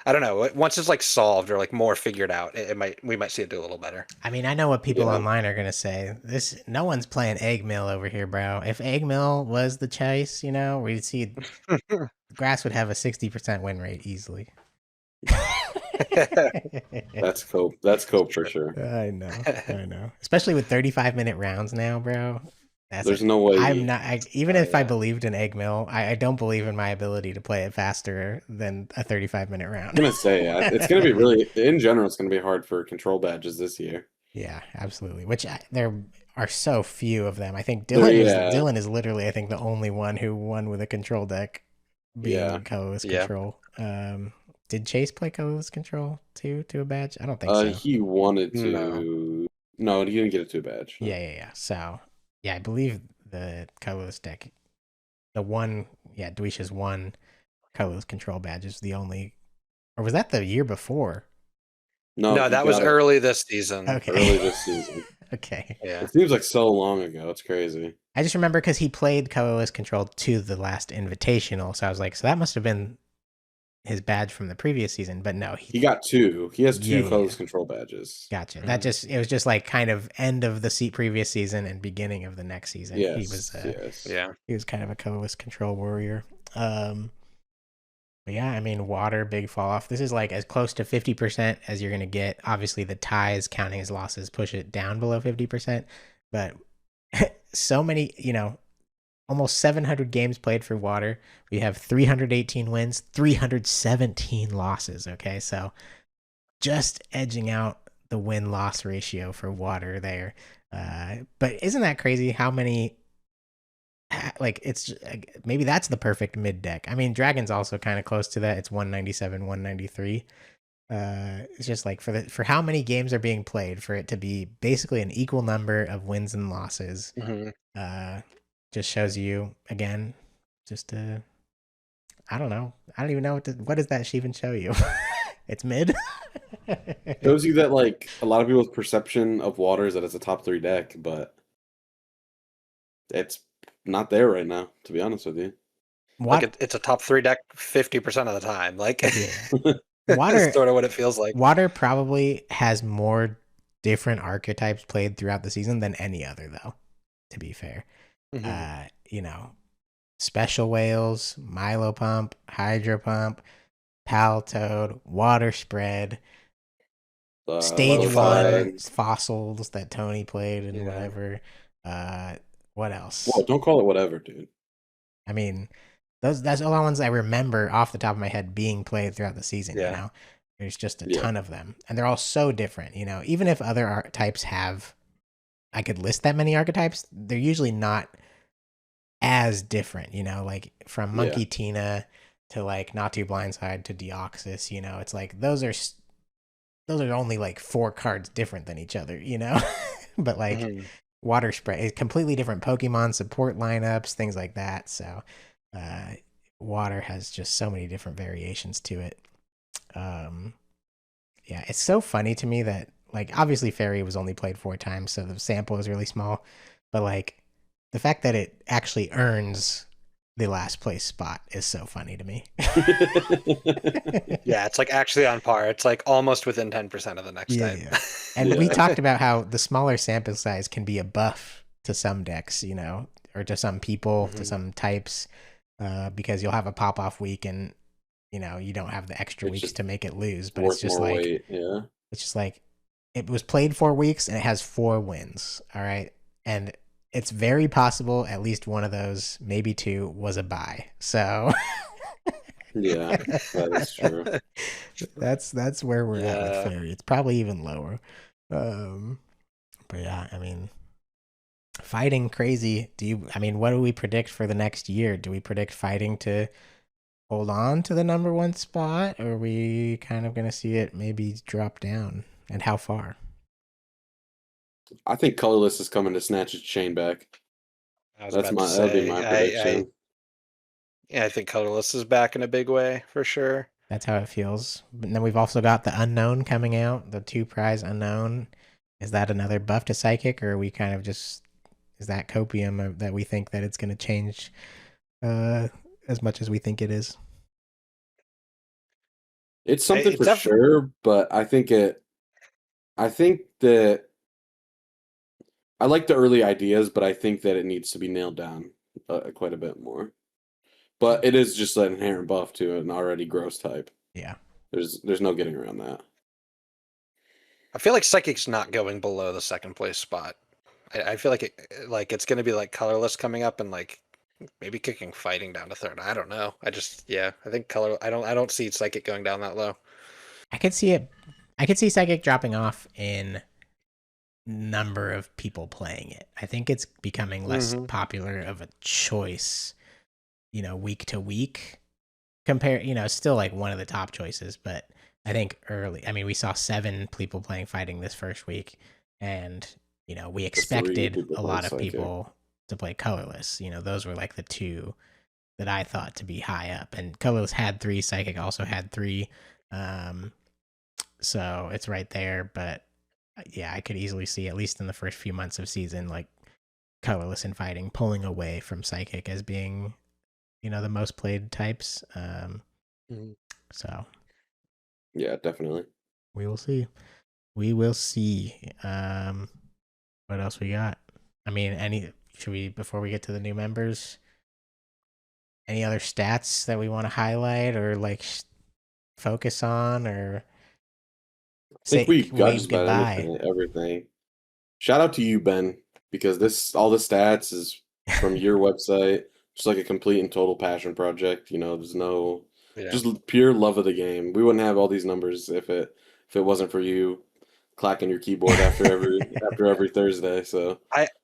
I don't know. Once it's like solved or like more figured out, we might see it do a little better. I mean, I know what people Yeah. online are gonna say. No one's playing Egg Mill over here, bro. If Egg Mill was the chase, we'd see grass would have a 60% win rate easily. That's cope. That's cope for True. sure. I know. Especially with 35-minute rounds now, bro. There's no way. I'm not. Even Oh, if I yeah. believed in Egg Mill, I don't believe in my ability to play it faster than a 35-minute round. I'm gonna say it's gonna be really, in general, it's gonna be hard for control badges this year. Yeah, absolutely. There are so few of them. I think Yeah. Dylan is literally, I think, the only one who won with a control deck being Yeah. colorless Yeah. control. Did Chase play colorless control too to a badge? I don't think so. He wanted No. to. No, he didn't get it to a badge. No. Yeah. So, yeah, I believe the colorless deck, Dweish's one colorless control badge is the only, or was that the year before? No, No, he that was got it early this season. Okay. early this season. Okay. Yeah. It seems like so long ago. It's crazy. I just remember because he played colorless control to the last invitational, so I was like, so that must have been his badge from the previous season. But no, He got two. He has two Yeah. colorless control badges. Gotcha. It was just like kind of end of the previous season and beginning of the next season. Yes. He was Yes. Yeah. he was kind of a colorless control warrior. But yeah, I mean, water, big fall off. This is like as close to 50% as you're going to get. Obviously, the ties counting as losses push it down below 50%. But so many, almost 700 games played for water. We have 318 wins, 317 losses. Okay. So just edging out the win-loss ratio for water there. But isn't that crazy how many, like, it's maybe that's the perfect mid deck. I mean, Dragon's also kind of close to that. It's 197, 193. It's just like for how many games are being played for it to be basically an equal number of wins and losses. Just shows you again, just I don't know. I don't even know what does that even show you? It's mid. Shows you that like a lot of people's perception of water is that it's a top 3 deck, but it's not there right now, to be honest with you. Like it's a top 3 deck 50% of the time. Like Water is sort of what it feels like. Water probably has more different archetypes played throughout the season than any other, though, to be fair. Special whales, Milo Pump, Hydro Pump, Pal Toad, Water Spread, Stage 1 fossils that Tony played and whatever. What else? Well, don't call it whatever, dude. I mean, that's all the ones I remember off the top of my head being played throughout the season. There's just a ton of them, and they're all so different. Even if other archetypes have, I could list that many archetypes, they're usually not as different. Like from Monkey Tina to like Natu Blindside to Deoxys. It's like those are only like 4 cards different than each other. But like Water Spray is completely different Pokemon support lineups, things like that. So water has just so many different variations to it. It's so funny to me that like obviously Fairy was only played 4 times, so the sample is really small, but like the fact that it actually earns the last place spot is so funny to me. Yeah, it's like actually on par. It's like almost within 10% of the next type. Yeah. And we talked about how the smaller sample size can be a buff to some decks, or to some people, to some types, because you'll have a pop off week and you don't have the extra weeks to make it lose. But it's just like it's just like it was played 4 weeks and it has 4 wins. All right. And it's very possible at least one of those, maybe 2, was a bye. So Yeah, that is true. That's where we're at with Yeah. fairy. It's probably even lower. Um, but yeah, I mean, fighting crazy. I mean, what do we predict for the next year? Do we predict fighting to hold on to the number one spot, or are we kind of going to see it maybe drop down? And how far? I think Colorless is coming to snatch its chain back. I was about to That'd be my say, prediction. yeah, I think Colorless is back in a big way for sure. That's how it feels. But then we've also got the unknown coming out, the 2 prize unknown. Is that another buff to psychic, or are we kind of just, is that copium that we think that it's going to change uh, as much as we think it is? It's something It's for definitely. sure, but I think that I like the early ideas, but I think that it needs to be nailed down quite a bit more. But it is just an inherent buff to an already gross type. Yeah. There's no getting around that. I feel like Psychic's not going below the second place spot. I feel like it's going to be like Colorless coming up and like maybe kicking Fighting down to third. I don't know. I think Color. I don't see Psychic going down that low. I could see it. I could see psychic dropping off in number of people playing it. I think it's becoming less Mm-hmm. popular of a choice, week to week. Compare, still like one of the top choices, but I think I mean, we saw 7 people playing fighting this first week, and we The 3 expected people a playing lot of Psychic. people to play colorless. Those were like the 2 that I thought to be high up, and colorless had 3, psychic also had 3. Um, so it's right there, but yeah, I could easily see, at least in the first few months of season, like colorless and fighting pulling away from psychic as being, the most played types. Mm-hmm. So Yeah, definitely. we will see. We will see. What else we got? I mean, should we, before we get to the new members, any other stats that we want to highlight or like focus on, or I think say we got wave just about goodbye? everything. Shout out to you, Ben, because this all the stats is from your website. Just like a complete and total passion project. There's no Yeah. just pure love of the game. We wouldn't have all these numbers if it wasn't for you clacking your keyboard after every Thursday. So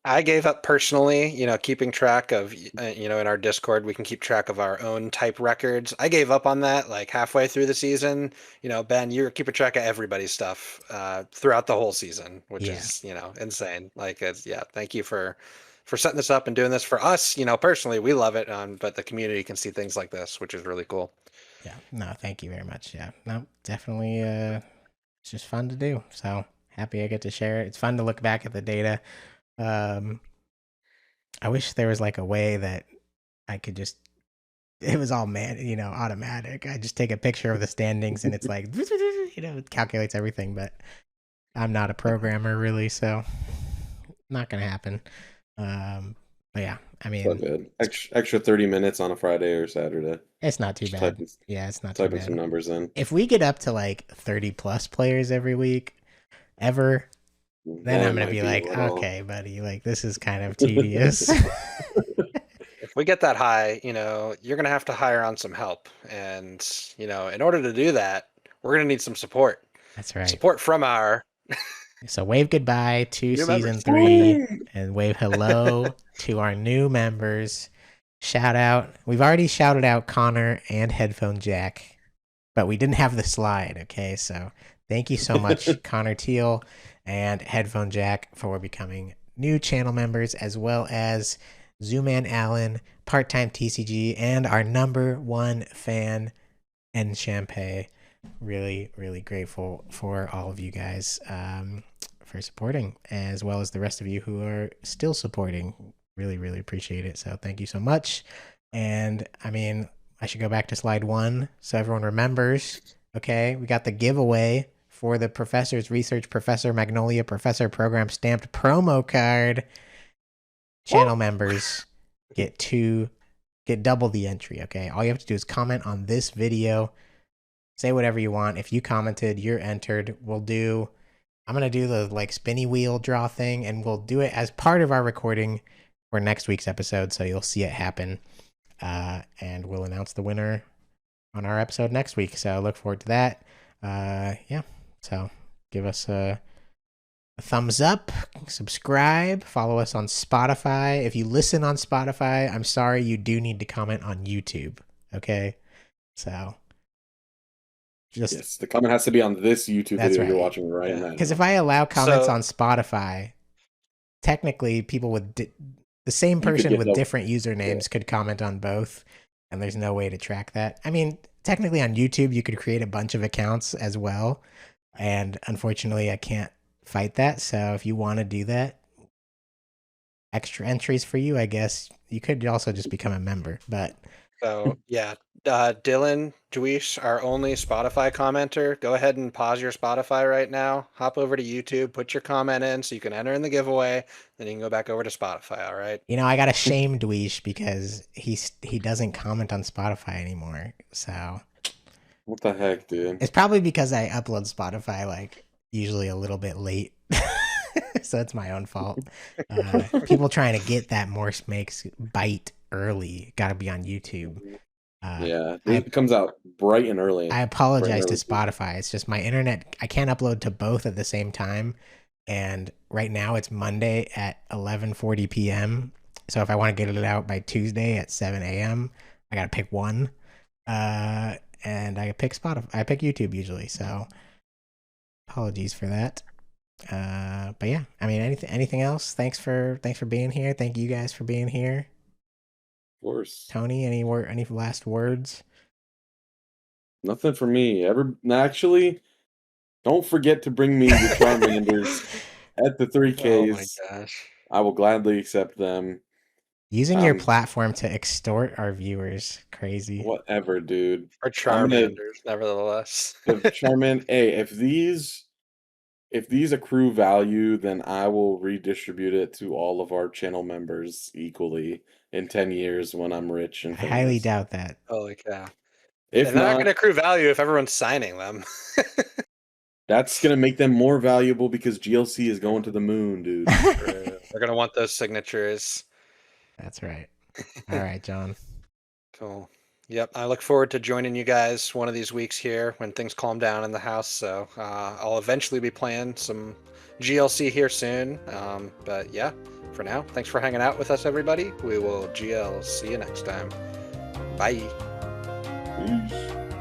I gave up personally, keeping track of, in our Discord, we can keep track of our own type records. I gave up on that like halfway through the season. Ben, you're keeping track of everybody's stuff throughout the whole season, which Yeah. is, insane. Like, thank you for setting this up and doing this for us. Personally, we love it. But the community can see things like this, which is really cool. Yeah. No, thank you very much. Yeah. No, definitely it's just fun to do. So happy I get to share it. It's fun to look back at the data. Um I wish there was like a way that I could just, it was all automatic. I just take a picture of the standings and it's like it calculates everything, but I'm not a programmer really, so not gonna happen. But yeah, I it's all mean, good. Extra 30 minutes on a Friday or Saturday. it's not too Just bad. Yeah, it's not too typing some bad. numbers in. If we get up to like 30 plus players every week, ever, then That I'm gonna might be be a like, little. okay, buddy, like this is kind of tedious. If we get that high, you're going to have to hire on some help. And, in order to do that, we're going to need some support. That's right. Support from our So wave goodbye to new season members. 3 and wave hello to our new members. Shout out. We've already shouted out Connor and Headphone Jack, but we didn't have the slide. Okay. So thank you so much, Connor Teal and Headphone Jack, for becoming new channel members, as well as Zooman Allen, part time TCG, and our number 1 fan, N Champagne. Really, really grateful for all of you guys for supporting, as well as the rest of you who are still supporting. Really, really appreciate it. So thank you so much. And I mean, I should go back to slide 1 so everyone remembers. Okay, we got the giveaway for the Professor's Research Professor Magnolia Professor Program stamped promo card. Channel members get double the entry. Okay, all you have to do is comment on this video. Say whatever you want. If you commented, you're entered. I'm going to do the like spinny wheel draw thing, and we'll do it as part of our recording for next week's episode. So you'll see it happen. And we'll announce the winner on our episode next week. So look forward to that. Yeah. So give us a thumbs up, subscribe, follow us on Spotify. If you listen on Spotify, I'm sorry, you do need to comment on YouTube. Okay. So just Yes, the comment has to be on this YouTube That's video you're right. watching right Yeah. now. because if I allow comments So- on Spotify, technically people with the same could person get with no- different usernames could comment on both, and there's no way to track that. I mean, technically on YouTube you could create a bunch of accounts as well, and unfortunately I can't fight that. So if you want to do that, extra entries for you, I guess. You could also just become a member, but So yeah, Dylan Dweesh, our only Spotify commenter, go ahead and pause your Spotify right now. Hop over to YouTube, put your comment in so you can enter in the giveaway. Then you can go back over to Spotify. All right. you know, I got to shame Dweesh because he doesn't comment on Spotify anymore. So What the heck, dude? it's probably because I upload Spotify like usually a little bit late. So it's my own fault. People trying to get that Morse Makes bite early got to be on YouTube. Yeah, it comes out bright and early. I apologize to early. Spotify. It's just my internet. I can't upload to both at the same time. And right now it's Monday at 11:40 p.m. So if I want to get it out by Tuesday at 7 a.m., I got to pick one. And I pick Spotify. I pick YouTube usually. So apologies for that. But yeah, I mean, anything else? Thanks for being here. Thank you guys for being here. Of course. Tony, any last words? Nothing for me. Actually, don't forget to bring me the Charmanders at the 3Ks. Oh my gosh. I will gladly accept them. Using your platform to extort our viewers, crazy. Whatever, dude. Or Charmanders, nevertheless. The Charmander. Hey, if these accrue value, then I will redistribute it to all of our channel members equally in 10 years when I'm rich and I highly famous. doubt that. Holy cow. If And they're not not, going to accrue value if everyone's signing them. that's gonna make them more valuable because GLC is going to the moon, dude. They're going to want those signatures. That's right. All right, John. Cool. Yep, I look forward to joining you guys one of these weeks here when things calm down in the house. So I'll eventually be playing some GLC here soon. But yeah, for now, thanks for hanging out with us, everybody. We will GL. See you next time. Bye. Peace.